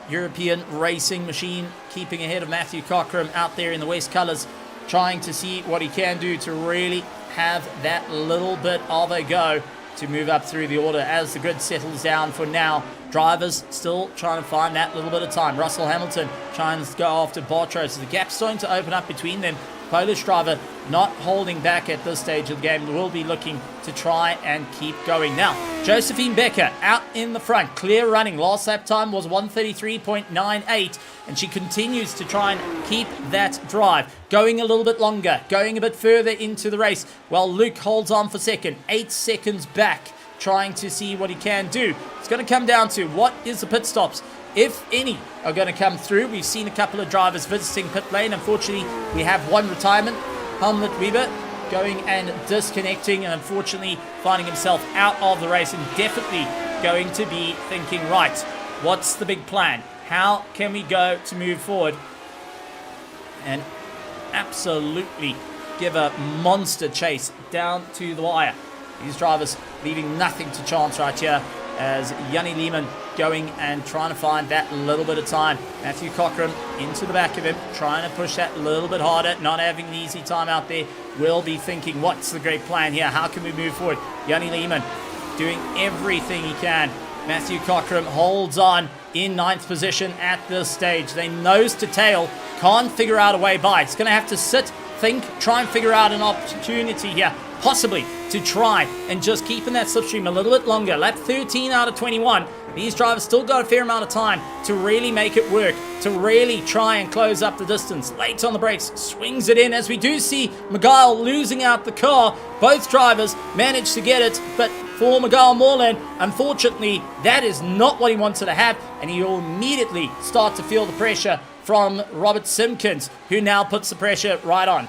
European Racing Machine keeping ahead of Matthew Cockram out there in the West Colours, trying to see what he can do to really have that little bit of a go to move up through the order as the grid settles down for now. Drivers still trying to find that little bit of time. Russell Hamilton trying to go after Bartros. So the gap's starting to open up between them. Polish driver not holding back at this stage of the game. Will be looking to try and keep going. Now, Josephine Becker out in the front. Clear running. Last lap time was 1:33.98. And she continues to try and keep that drive. Going a little bit longer. Going a bit further into the race. While Luke holds on for second. 8 seconds back. Trying to see what he can do. It's going to come down to what is the pit stops, if any, are going to come through. We've seen a couple of drivers visiting pit lane. Unfortunately, we have one retirement. Helmut Weber going and disconnecting and unfortunately finding himself out of the race and definitely going to be thinking, right, what's the big plan? How can we go to move forward and absolutely give a monster chase down to the wire? These drivers leaving nothing to chance right here as Yanni Lehman going and trying to find that little bit of time. Matthew Cockram into the back of him, trying to push that little bit harder, not having an easy time out there. Will be thinking, what's the great plan here? How can we move forward? Yanni Lehman doing everything he can. Matthew Cockram holds on in 9th position at this stage. They nose to tail, can't figure out a way by. It's going to have to sit, think, try and figure out an opportunity here, possibly to try and just keep in that slipstream a little bit longer. Lap 13 out of 21. These drivers still got a fair amount of time to really make it work, to really try and close up the distance. Late on the brakes, swings it in as we do see Miguel losing out the car. Both drivers managed to get it, but for Miguel Morland, unfortunately, that is not what he wanted to have, and he will immediately start to feel the pressure from Robert Simpkins, who now puts the pressure right on.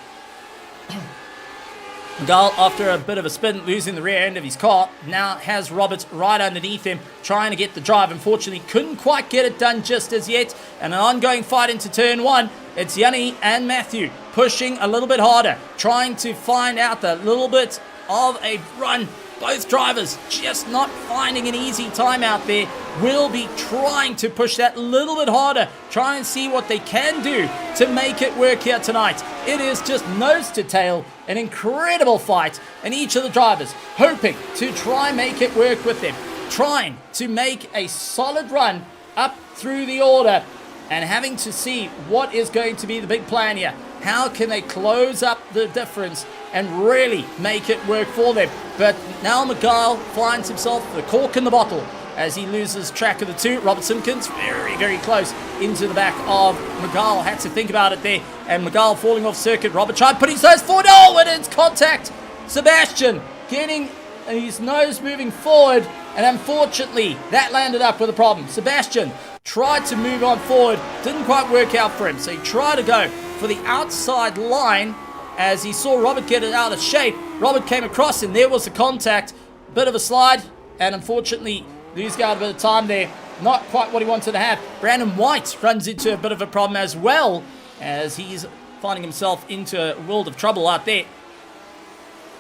Miguel, after a bit of a spin, losing the rear end of his car, now has Roberts right underneath him, trying to get the drive. Unfortunately, couldn't quite get it done just as yet. And an ongoing fight into turn one. It's Yanni and Matthew pushing a little bit harder, trying to find out the little bit of a run. Both drivers just not finding an easy time out there. Will be trying to push that little bit harder, try and see what they can do to make it work here tonight. It is just nose to tail, an incredible fight, and each of the drivers hoping to try and make it work with them, trying to make a solid run up through the order and having to see what is going to be the big plan here. How can they close up the difference and really make it work for them? But now Miguel finds himself the cork in the bottle as he loses track of the two. Robert Simpkins very close into the back of Miguel. Had to think about it there. And Miguel falling off circuit. Robert tried putting his nose forward. Oh, and it's contact. Sebastian getting his nose moving forward. And unfortunately, that landed up with a problem. Sebastian tried to move on forward. Didn't quite work out for him. So he tried to go for the outside line as he saw Robert get it out of shape. Robert came across and there was the contact. Bit of a slide. And unfortunately, losing out a bit of time there. Not quite what he wanted to have. Brandon White runs into a bit of a problem as well as he's finding himself into a world of trouble out there.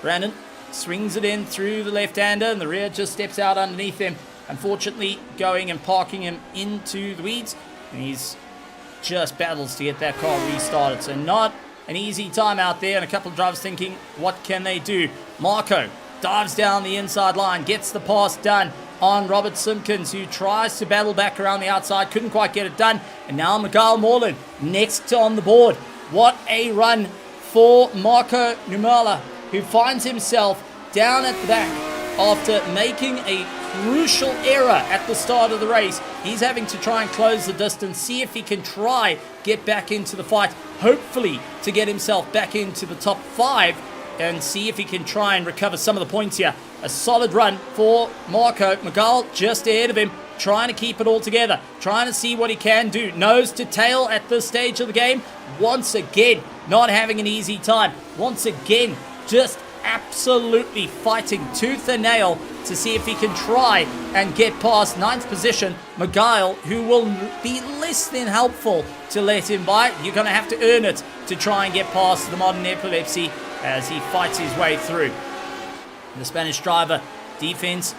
Brandon swings it in through the left-hander and the rear just steps out underneath him. Unfortunately, going and parking him into the weeds. And he's just battles to get that car restarted. So not an easy time out there. And a couple of drivers thinking, what can they do? Marco dives down the inside line, gets the pass done on Robert Simpkins, who tries to battle back around the outside, couldn't quite get it done. And now Miguel Morland next on the board. What a run for Marco Numala, who finds himself down at the back after making a crucial error at the start of the race. He's having to try and close the distance, see if he can try get back into the fight, hopefully to get himself back into the top 5 and see if he can try and recover some of the points here. A solid run for Marco. Miguel just ahead of him, trying to keep it all together, trying to see what he can do. Nose to tail at this stage of the game. Once again, not having an easy time. Once again, just absolutely fighting tooth and nail to see if he can try and get past 9th position Miguel, who will be less than helpful to let him by. You're going to have to earn it to try and get past the Modern Epilepsy as he fights his way through. The Spanish driver defense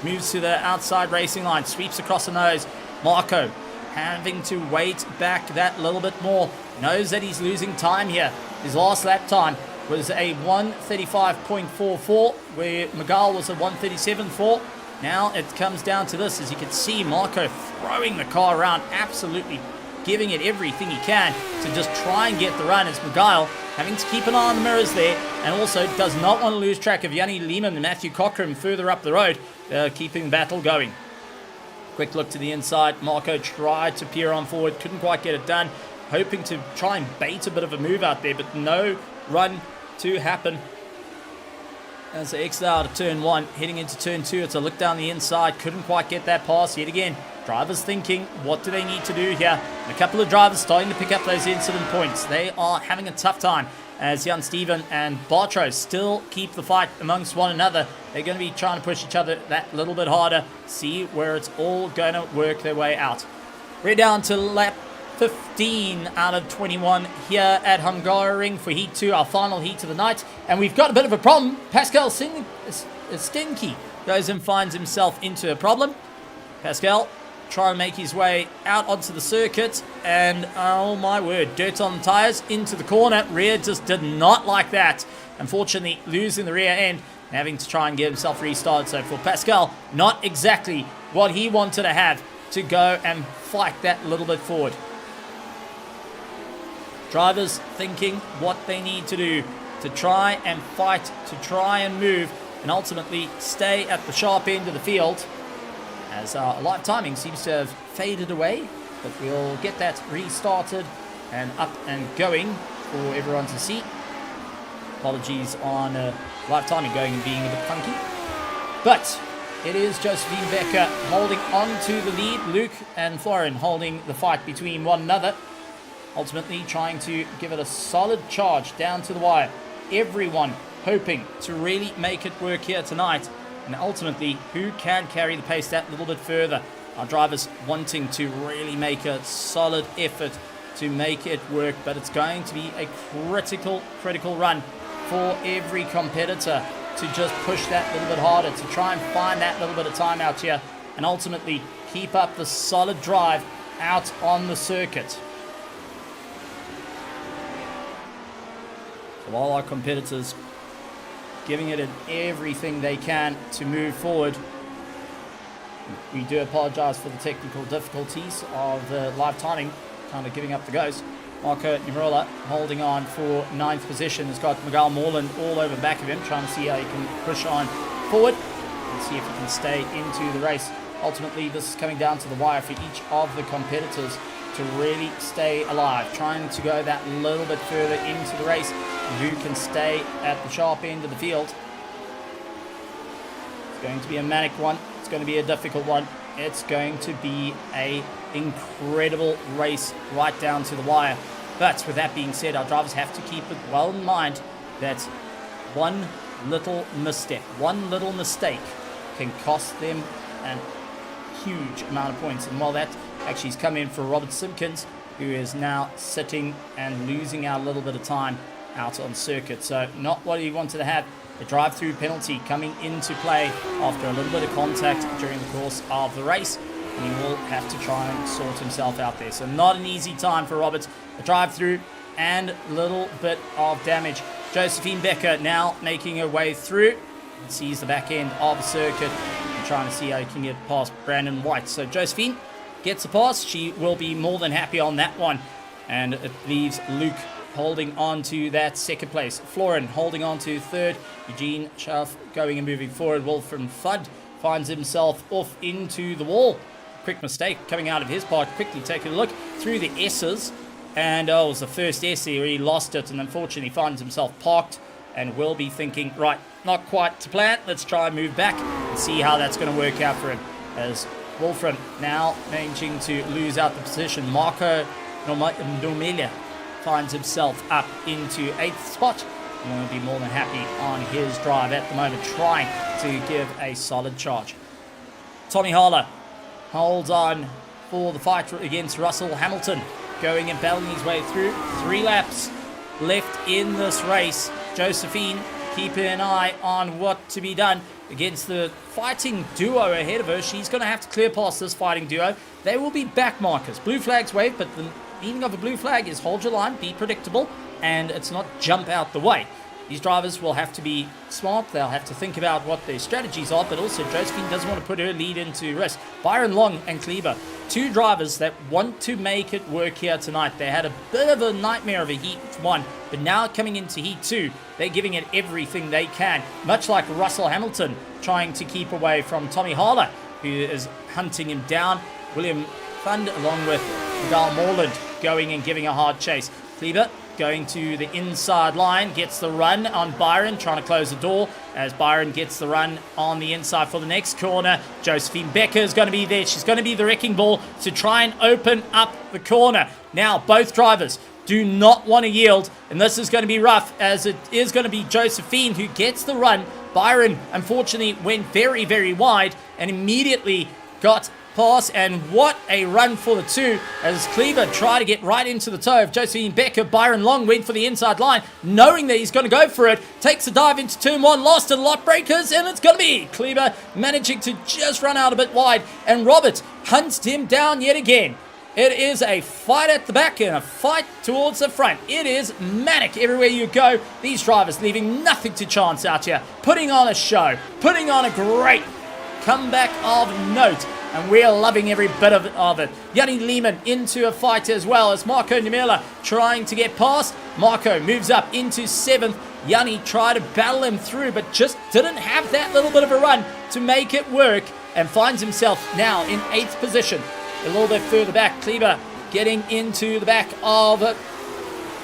moves to the outside racing line, sweeps across the nose. Marco having to wait back that little bit more, knows that he's losing time here. His last lap time was a 1:35.44, where Miguel was a 1:37.4. Now it comes down to this, as you can see Marco throwing the car around, absolutely giving it everything he can to just try and get the run, as Miguel having to keep an eye on the mirrors there, and also does not want to lose track of Yanni Lehman and Matthew Cochran further up the road, keeping the battle going. Quick look to the inside. Marco tried to peer on forward, couldn't quite get it done, hoping to try and bait a bit of a move out there, but no run to happen. As they exit out of turn 1, heading into turn 2, it's a look down the inside, couldn't quite get that pass yet again. Drivers thinking, what do they need to do here? And a couple of drivers starting to pick up those incident points. They are having a tough time, as Jan Steven and Bartro still keep the fight amongst one another. They're going to be trying to push each other that little bit harder, see where it's all going to work their way out. We're down to lap 15 out of 21 here at Hungaroring for Heat 2, our final heat of the night. And we've got a bit of a problem. Pascal Stinky goes and finds himself into a problem. Pascal try and make his way out onto the circuit, and oh my word, dirt on the tires, into the corner. Rear just did not like that. Unfortunately, losing the rear end, having to try and get himself restarted. So for Pascal, not exactly what he wanted to have to go and fight that little bit forward. Drivers thinking what they need to do to try and fight, to try and move, and ultimately stay at the sharp end of the field, as our live timing seems to have faded away, but we'll get that restarted and up and going for everyone to see. Apologies on live timing going and being a bit funky, but it is Josephine Becker holding on to the lead. Luke and Florin holding the fight between one another, ultimately trying to give it a solid charge down to the wire. Everyone hoping to really make it work here tonight, and ultimately who can carry the pace that little bit further. Our drivers wanting to really make a solid effort to make it work, but it's going to be a critical run for every competitor to just push that little bit harder, to try and find that little bit of time out here, and ultimately keep up the solid drive out on the circuit. So while our competitors giving it in everything they can to move forward, we do apologize for the technical difficulties of the live timing, kind of giving up the ghost. Marco Numerola holding on for 9th position, has got Miguel Morland all over the back of him, trying to see how he can push on forward and see if he can stay into the race. Ultimately, this is coming down to the wire for each of the competitors to really stay alive, trying to go that little bit further into the race, and who can stay at the sharp end of the field. It's going to be a manic one. It's going to be a difficult one. It's going to be a incredible race right down to the wire. But with that being said, our drivers have to keep it well in mind that one little misstep, one little mistake can cost them a huge amount of points. And while that actually has come in for Robert Simpkins, who is now sitting and losing out a little bit of time out on circuit. So not what he wanted to have. A drive-through penalty coming into play after a little bit of contact during the course of the race, and he will have to try and sort himself out there. So not an easy time for Robert. A drive-through and a little bit of damage. Josephine Becker now making her way through, sees the back end of the circuit and trying to see how he can get past Brandon White. So Josephine gets a pass. She will be more than happy on that one, and it leaves Luke holding on to that second place. Florin holding on to third. Eugene Schaff going and moving forward. Wolfram Fudd finds himself off into the wall. Quick mistake coming out of his part. Quickly taking a look through the S's. And it was the first S here. He lost it and unfortunately finds himself parked and will be thinking, right, not quite to plan. Let's try and move back and see how that's going to work out for him. As Wolfram now managing to lose out the position. Marco Nomelia finds himself up into 8th spot. And will be more than happy on his drive at the moment, trying to give a solid charge. Tommy Harler holds on for the fight against Russell Hamilton, going and battling his way through. 3 laps left in this race. Josephine keeping an eye on what to be done against the fighting duo ahead of her. She's going to have to clear past this fighting duo. They will be back markers. Blue flags wave, but the meaning of a blue flag is hold your line, be predictable, and it's not jump out the way. These drivers will have to be smart. They'll have to think about what their strategies are, but also Josephine doesn't want to put her lead into risk. Byron Long and Kleber, 2 drivers that want to make it work here tonight. They had a bit of a nightmare of a Heat 1, but now coming into Heat 2, they're giving it everything they can. Much like Russell Hamilton trying to keep away from Tommy Harler, who is hunting him down. William Fund along with Gal Morland going and giving a hard chase. Kleber going to the inside line, gets the run on Byron, trying to close the door as Byron gets the run on the inside for the next corner. Josephine Becker is going to be there. She's going to be the wrecking ball to try and open up the corner. Now, both drivers do not want to yield, and this is going to be rough as it is going to be Josephine who gets the run. Byron, unfortunately, went very, very wide and immediately got pass, and what a run for the 2 as Kleber tried to get right into the toe of Josephine Becker. Byron Long went for the inside line, knowing that he's going to go for it, takes a dive into turn 1, lost a lot breakers, and it's going to be Kleber managing to just run out a bit wide, and Robert hunts him down yet again. It is a fight at the back and a fight towards the front. It is manic everywhere you go. These drivers leaving nothing to chance out here, putting on a show, putting on a great comeback of note. And we're loving every bit of it. Yanni Lehman into a fight as well as Marco Numela trying to get past. Marco moves up into 7th. Yanni tried to battle him through, but just didn't have that little bit of a run to make it work and finds himself now in 8th position. A little bit further back, Kleber getting into the back of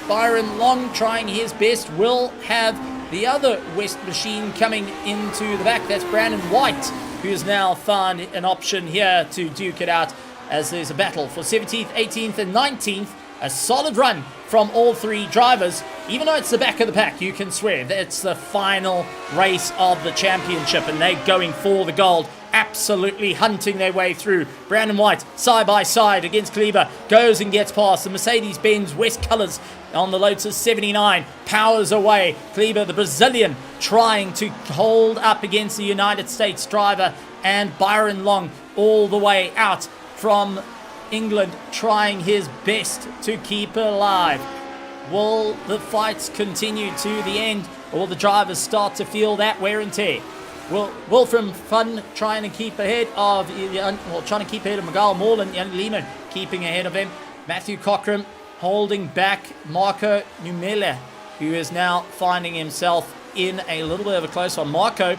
Byron Long, trying his best. Will have the other West machine coming into the back. That's Brandon White, who's now found an option here to duke it out as there's a battle for 17th, 18th, and 19th. A solid run from all 3 drivers. Even though it's the back of the pack, you can swear that's the final race of the championship, and they're going for the gold. Absolutely hunting their way through. Brandon White, side by side against Kleber, goes and gets past the Mercedes-Benz West colours on the Lotus 79. Powers away. Kleber, the Brazilian, trying to hold up against the United States driver, and Byron Long all the way out from England, trying his best to keep alive. Will the fights continue to the end, or will the drivers start to feel that wear and tear? Wolfram Fun trying to keep ahead of, Miguel Morland, Jan Lehman keeping ahead of him. Matthew Cochran holding back Marco Numela, who is now finding himself in a little bit of a close one. Marco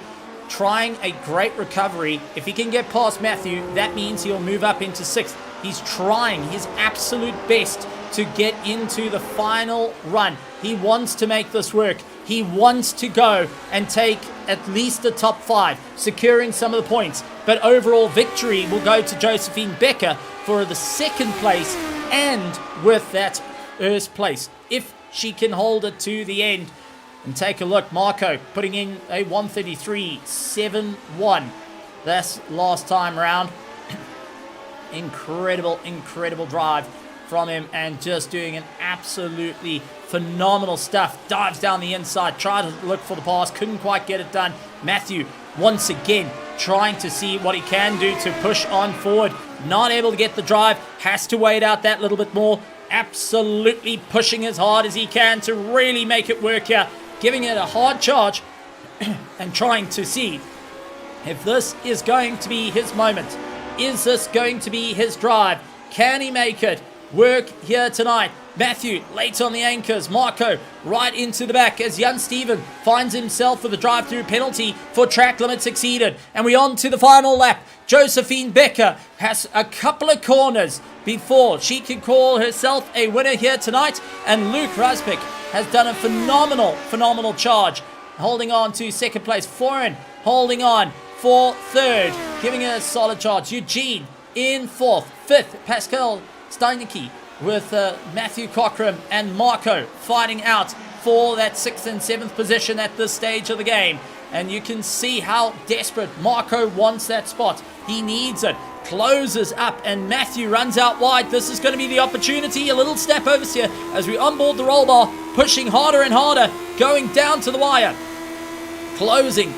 trying a great recovery. If he can get past Matthew, that means he'll move up into 6th. He's trying his absolute best to get into the final run. He wants to make this work. He wants to go and take at least the top 5, securing some of the points. But overall victory will go to Josephine Becker for the 2nd place, and with that 1st place, if she can hold it to the end. And take a look, Marco putting in a 133.71. That's last time round. Incredible drive from him, and just doing an absolutely phenomenal stuff. Dives down the inside, tried to look for the pass, couldn't quite get it done. Matthew, once again, trying to see what he can do to push on forward. Not able to get the drive, has to wait out that little bit more. Absolutely pushing as hard as he can to really make it work here. Giving it a hard charge and trying to see if this is going to be his moment. Is this going to be his drive? Can he make it work here tonight? Matthew late on the anchors. Marco right into the back as Jan Steven finds himself with a drive-through penalty for track limits exceeded. And we're on to the final lap. Josephine Becker has a couple of corners before she can call herself a winner here tonight. And Luke Rasbik has done a phenomenal charge, holding on to second place. Florin holding on for third, giving her a solid charge. Eugene in fourth. Fifth, Pascal Steinecke with Matthew Cockram and Marco fighting out for that 6th and 7th position at this stage of the game. And you can see how desperate Marco wants that spot. He needs it. Closes up and Matthew runs out wide. This is going to be the opportunity. A little step over here as we onboard the roll bar, pushing harder and harder, going down to the wire. Closing.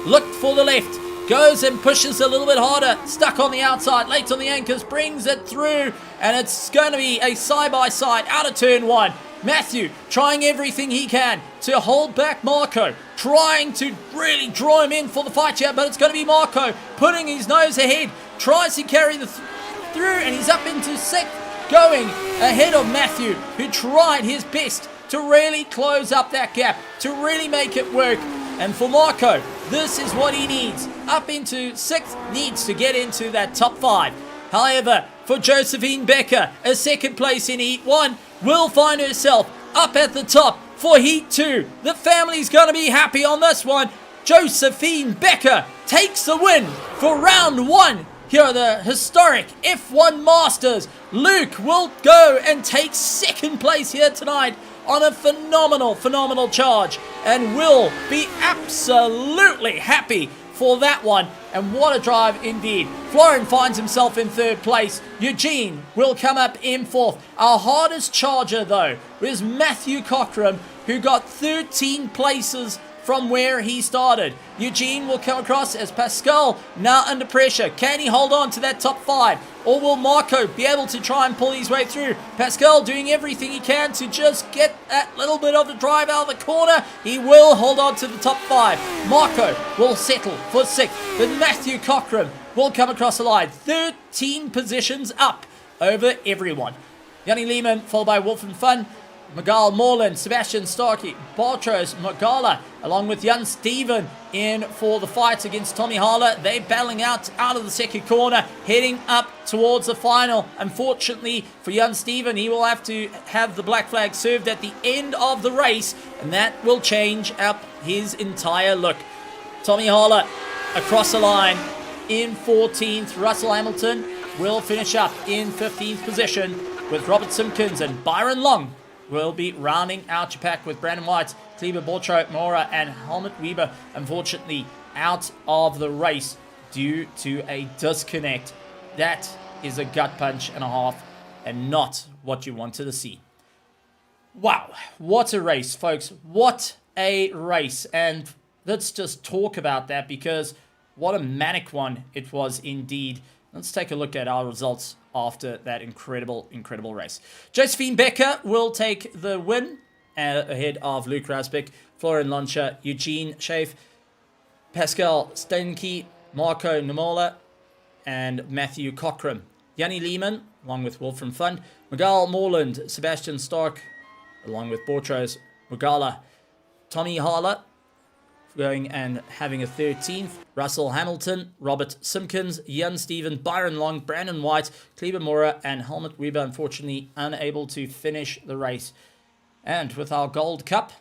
Looked for the left. Goes and pushes a little bit harder. Stuck on the outside. Late on the anchors. Brings it through. And it's going to be a side-by-side out of turn 1. Matthew trying everything he can to hold back Marco. Trying to really draw him in for the fight here. But it's going to be Marco putting his nose ahead. Tries to carry the through. And he's up into 6th. Going ahead of Matthew, who tried his best to really close up that gap. To really make it work. And for Marco, this is what he needs. Up into 6th, needs to get into that top 5. However, for Josephine Becker, a 2nd place in Heat 1, will find herself up at the top for Heat 2. The family's going to be happy on this one. Josephine Becker takes the win for round 1. Here are the historic F1 Masters. Luke will go and take 2nd place here tonight on a phenomenal charge, and will be absolutely happy for that one. And what a drive indeed. Florin finds himself in 3rd place. Eugene will come up in 4th. Our hardest charger though is Matthew Cockram, who got 13 places from where he started. Eugene will come across as Pascal now under pressure. Can he hold on to that top 5? Or will Marco be able to try and pull his way through? Pascal doing everything he can to just get that little bit of the drive out of the corner. He will hold on to the top 5. Marco will settle for 6th. But Matthew Cockram will come across the line. 13 positions up over everyone. Yanni Lehman followed by Wolf and Fun. Miguel Morland, Sebastian Starkey, Bartros Magala, along with Jan Steven in for the fight against Tommy Harler. They're battling out of the 2nd corner, heading up towards the final. Unfortunately for Jan Steven, he will have to have the black flag served at the end of the race, and that will change up his entire look. Tommy Harler across the line in 14th. Russell Hamilton will finish up in 15th position with Robert Simpkins, and Byron Long will be rounding out your pack with Brandon White, Kleber Bortro, Mora, and Helmut Weber, unfortunately out of the race due to a disconnect. That is a gut punch and a half, and not what you wanted to see. Wow, what a race, folks. What a race. And let's just talk about that, because what a manic one it was indeed. Let's take a look at our results after that incredible race. Josephine Becker will take the win ahead of Luke Rasbik, Florian Loncha, Eugene Schaaf, Pascal Steinke, Marco Namola, and Matthew Cockram. Yanni Lehman, along with Wolfram Fund, Miguel Morland, Sebastian Stark, along with Bortros Mugala, Tommy Harler, going and having a 13th. Russell Hamilton, Robert Simpkins, Jan Steven, Byron Long, Brandon White, Kleber Mora, and Helmut Weber, unfortunately unable to finish the race. And with our Gold Cup,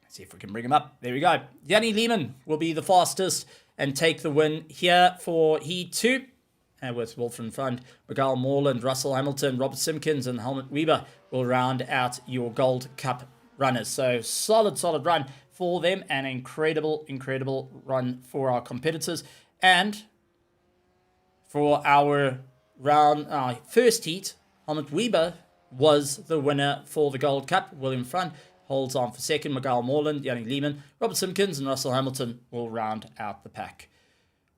let's see if we can bring him up. There we go. Yanni Lehman will be the fastest and take the win here for Heat 2. And with Wolfram Fund, Miguel Morland, Russell Hamilton, Robert Simpkins, and Helmut Weber will round out your Gold Cup runners. So solid run for them, and incredible run for our competitors. And for our first heat, Helmut Weber was the winner for the Gold Cup. William Front holds on for 2nd. Miguel Morland, Yanni Lehman, Robert Simpkins, and Russell Hamilton will round out the pack.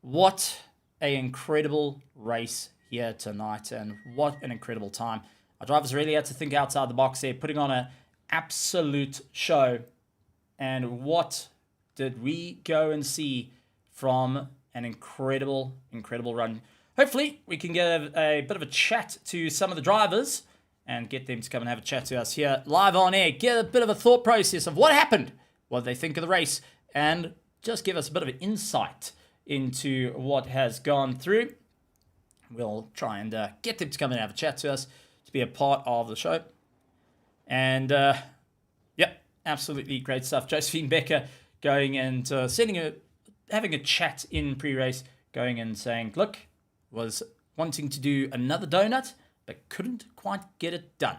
What an incredible race here tonight, and what an incredible time. Our drivers really had to think outside the box there, putting on an absolute show. And what did we go and see from an incredible run? Hopefully, we can get a bit of a chat to some of the drivers and get them to come and have a chat to us here live on air. Get a bit of a thought process of what happened, what they think of the race, and just give us a bit of an insight into what has gone through. We'll try and get them to come and have a chat to us, to be a part of the show. And, yep, absolutely great stuff. Josephine Becker going and having a chat in pre-race, going and saying, look, was wanting to do another donut, but couldn't quite get it done.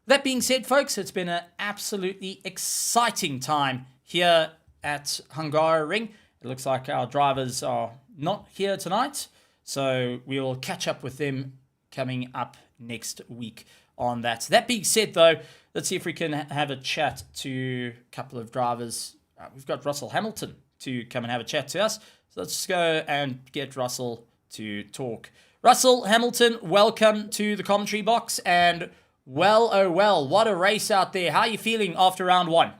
That being said, folks, it's been an absolutely exciting time here at Hungaroring. It looks like our drivers are not here tonight, so we'll catch up with them coming up next week on that. That being said, though, let's see if we can have a chat to a couple of drivers. We've got Russell Hamilton to come and have a chat to us. So let's just go and get Russell to talk. Russell Hamilton, welcome to the commentary box. And well, oh well, what a race out there. How are you feeling after round one?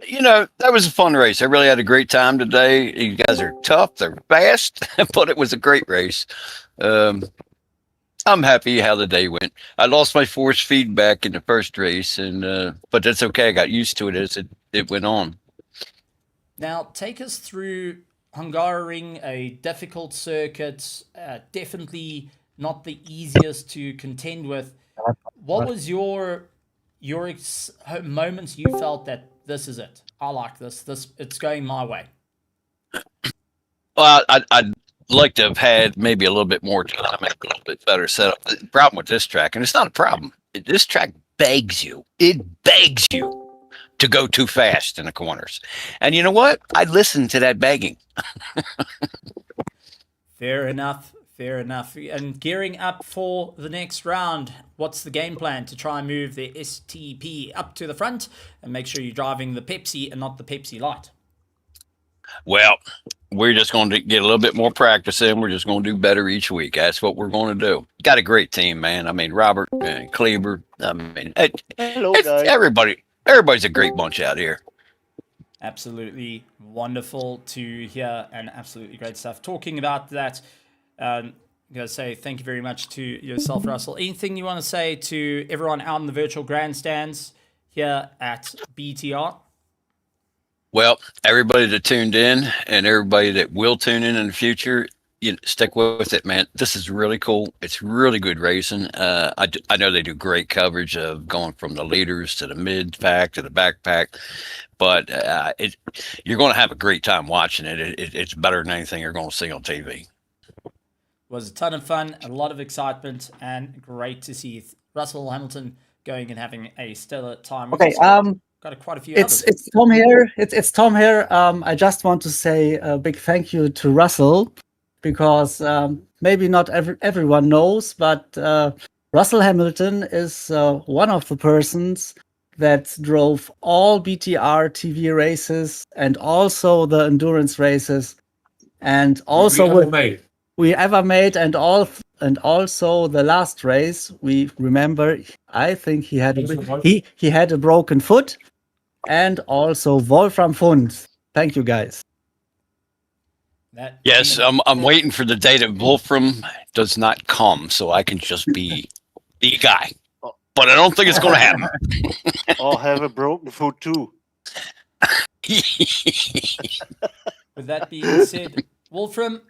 You know, that was a fun race. I really had a great time today. You guys are tough, they're fast, but it was a great race. I'm happy how the day went. I lost my force feedback in the first race, but that's okay. I got used to it as it went on. Now, take us through Hungaroring, a difficult circuit, definitely not the easiest to contend with. What was your moments you felt that this is it? I like this. It's going my way. Well, I'd like to have had maybe a little bit more time and a little bit better setup. The problem with this track, and it's not a problem, this track begs you. It begs you to go too fast in the corners. And you know what? I listened to that begging. Fair enough. Fair enough. And gearing up for the next round, what's the game plan to try and move the STP up to the front and make sure you're driving the Pepsi and not the Pepsi Light? Well, we're just going to get a little bit more practice in. We're just going to do better each week. That's what we're going to do. Got a great team, man. I mean, Robert and Kleber. I mean, Hello, guys. Everybody's a great bunch out here. Absolutely wonderful to hear and absolutely great stuff. Talking about that, I'm going to say thank you very much to yourself, Russell. Anything you want to say to everyone out in the virtual grandstands here at BTR? Well, everybody that tuned in and everybody that will tune in the future, stick with it, man. This is really cool. It's really good racing. I know they do great coverage of going from the leaders to the mid pack to the backpack, but you're going to have a great time watching it. It's better than anything you're going to see on TV. It was a ton of fun, a lot of excitement, and great to see Russell Hamilton going and having a stellar time. Okay, got quite a few others. It's Tom here. It's Tom here. I just want to say a big thank you to Russell, because maybe not everyone knows, but Russell Hamilton is one of the persons that drove all BTR TV races and also the endurance races, and also we ever made, and also the last race we remember. I think he had a broken foot, and also Wolfram Fund. Thank you, guys. Yes, I'm waiting for the day that Wolfram does not come, so I can just be the guy. But I don't think it's going to happen. Or have a broken foot too. With that being said, Wolfram,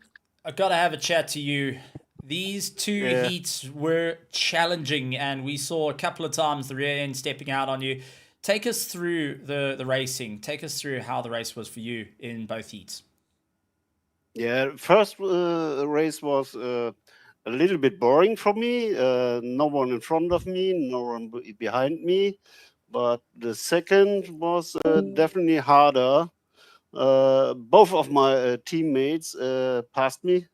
I've got to have a chat to you. These two heats were challenging, and we saw a couple of times the rear end stepping out on you. Take us through the racing. Take us through how the race was for you in both heats. Yeah, first race was a little bit boring for me. No one in front of me, no one behind me. But the second was definitely harder. Both of my teammates passed me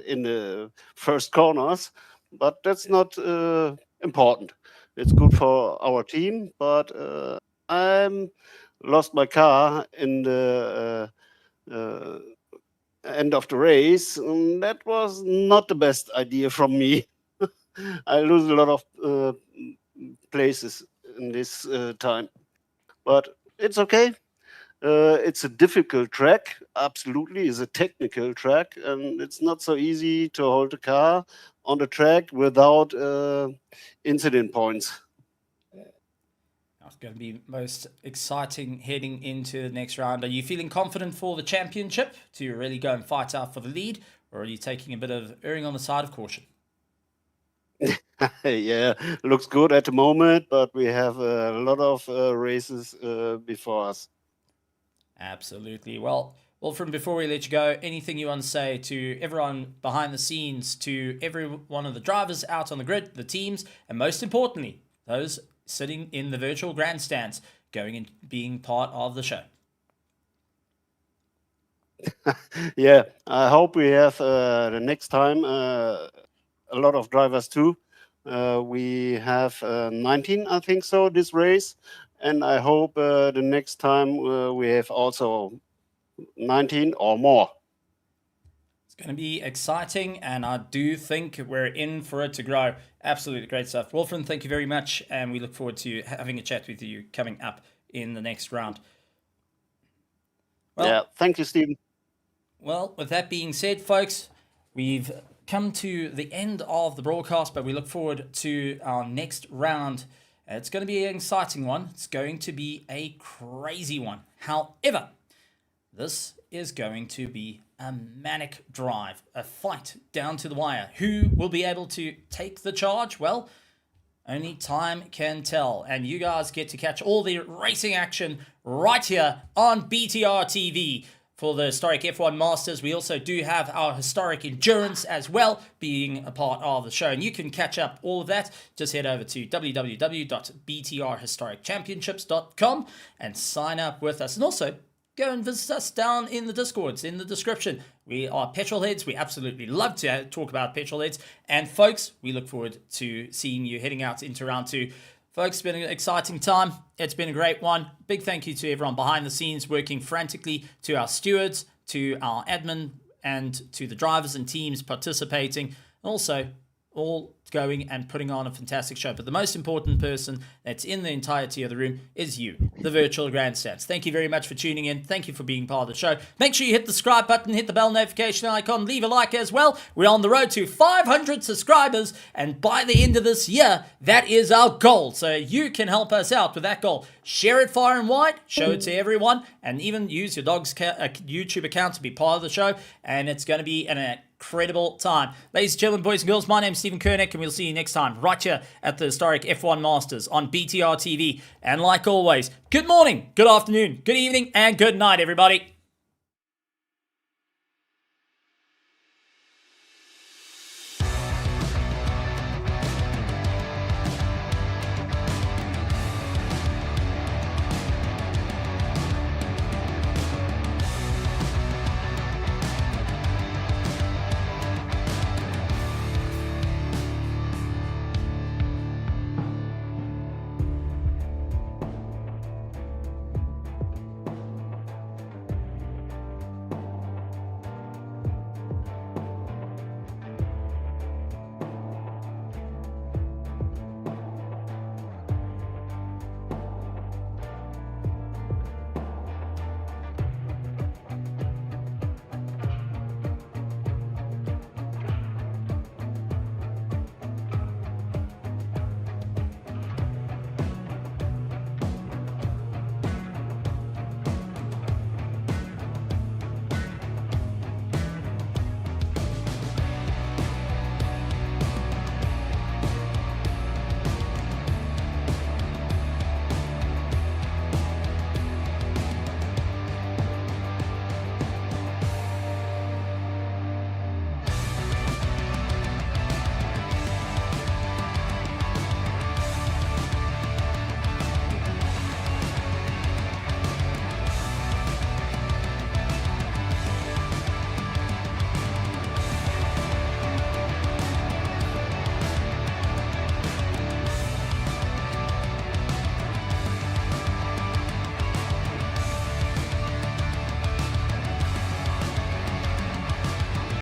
in the first corners, but that's not important. It's good for our team, but I lost my car in the end of the race. And that was not the best idea from me. I lose a lot of places in this time, but it's okay. It's a difficult track, absolutely. It's a technical track, and it's not so easy to hold a car. on the track without incident points. It's going to be most exciting heading into the next round. Are you feeling confident for the championship to really go and fight out for the lead, or are you taking a bit of erring on the side of caution? Yeah, looks good at the moment, but we have a lot of races before us. Absolutely. Well, Wolfram, before we let you go, anything you want to say to everyone behind the scenes, to every one of the drivers out on the grid, the teams, and most importantly, those sitting in the virtual grandstands, going and being part of the show? Yeah, I hope we have the next time a lot of drivers too. We have 19, I think so, this race. And I hope the next time we have also 19 or more. It's going to be exciting, and I do think we're in for it to grow. Absolutely great stuff. Wolfram, thank you very much, and we look forward to having a chat with you coming up in the next round. Well, yeah, thank you, Stephen. Well, with that being said, folks, we've come to the end of the broadcast, but we look forward to our next round. It's going to be an exciting one. It's going to be a crazy one. However, this is going to be a manic drive, a fight down to the wire. Who will be able to take the charge? Well, only time can tell. And you guys get to catch all the racing action right here on BTR TV. For the Historic F1 Masters, we also do have our Historic Endurance as well, being a part of the show. And you can catch up all of that. Just head over to www.btrhistoricchampionships.com and sign up with us. And also, go and visit us down in the Discords, in the description. We are petrolheads. We absolutely love to talk about petrolheads. And folks, we look forward to seeing you heading out into round 2. Folks, it's been an exciting time. It's been a great one. Big thank you to everyone behind the scenes working frantically, to our stewards, to our admin, and to the drivers and teams participating. And also, all going and putting on a fantastic show. But the most important person that's in the entirety of the room is you, the virtual grandstands. Thank you very much for tuning in. Thank you for being part of the show. Make sure you hit the subscribe button, hit the bell notification icon, leave a like as well. We're on the road to 500 subscribers, and by the end of this year, that is our goal. So you can help us out with that goal. Share it far and wide, show it to everyone, and even use your dog's YouTube account to be part of the show, and it's going to be an incredible time. Ladies and gentlemen, boys and girls, my name's Stephen Koenig, and we'll see you next time right here at the Historic F1 Masters on BTR TV. And like always, good morning, good afternoon, good evening, and good night, everybody.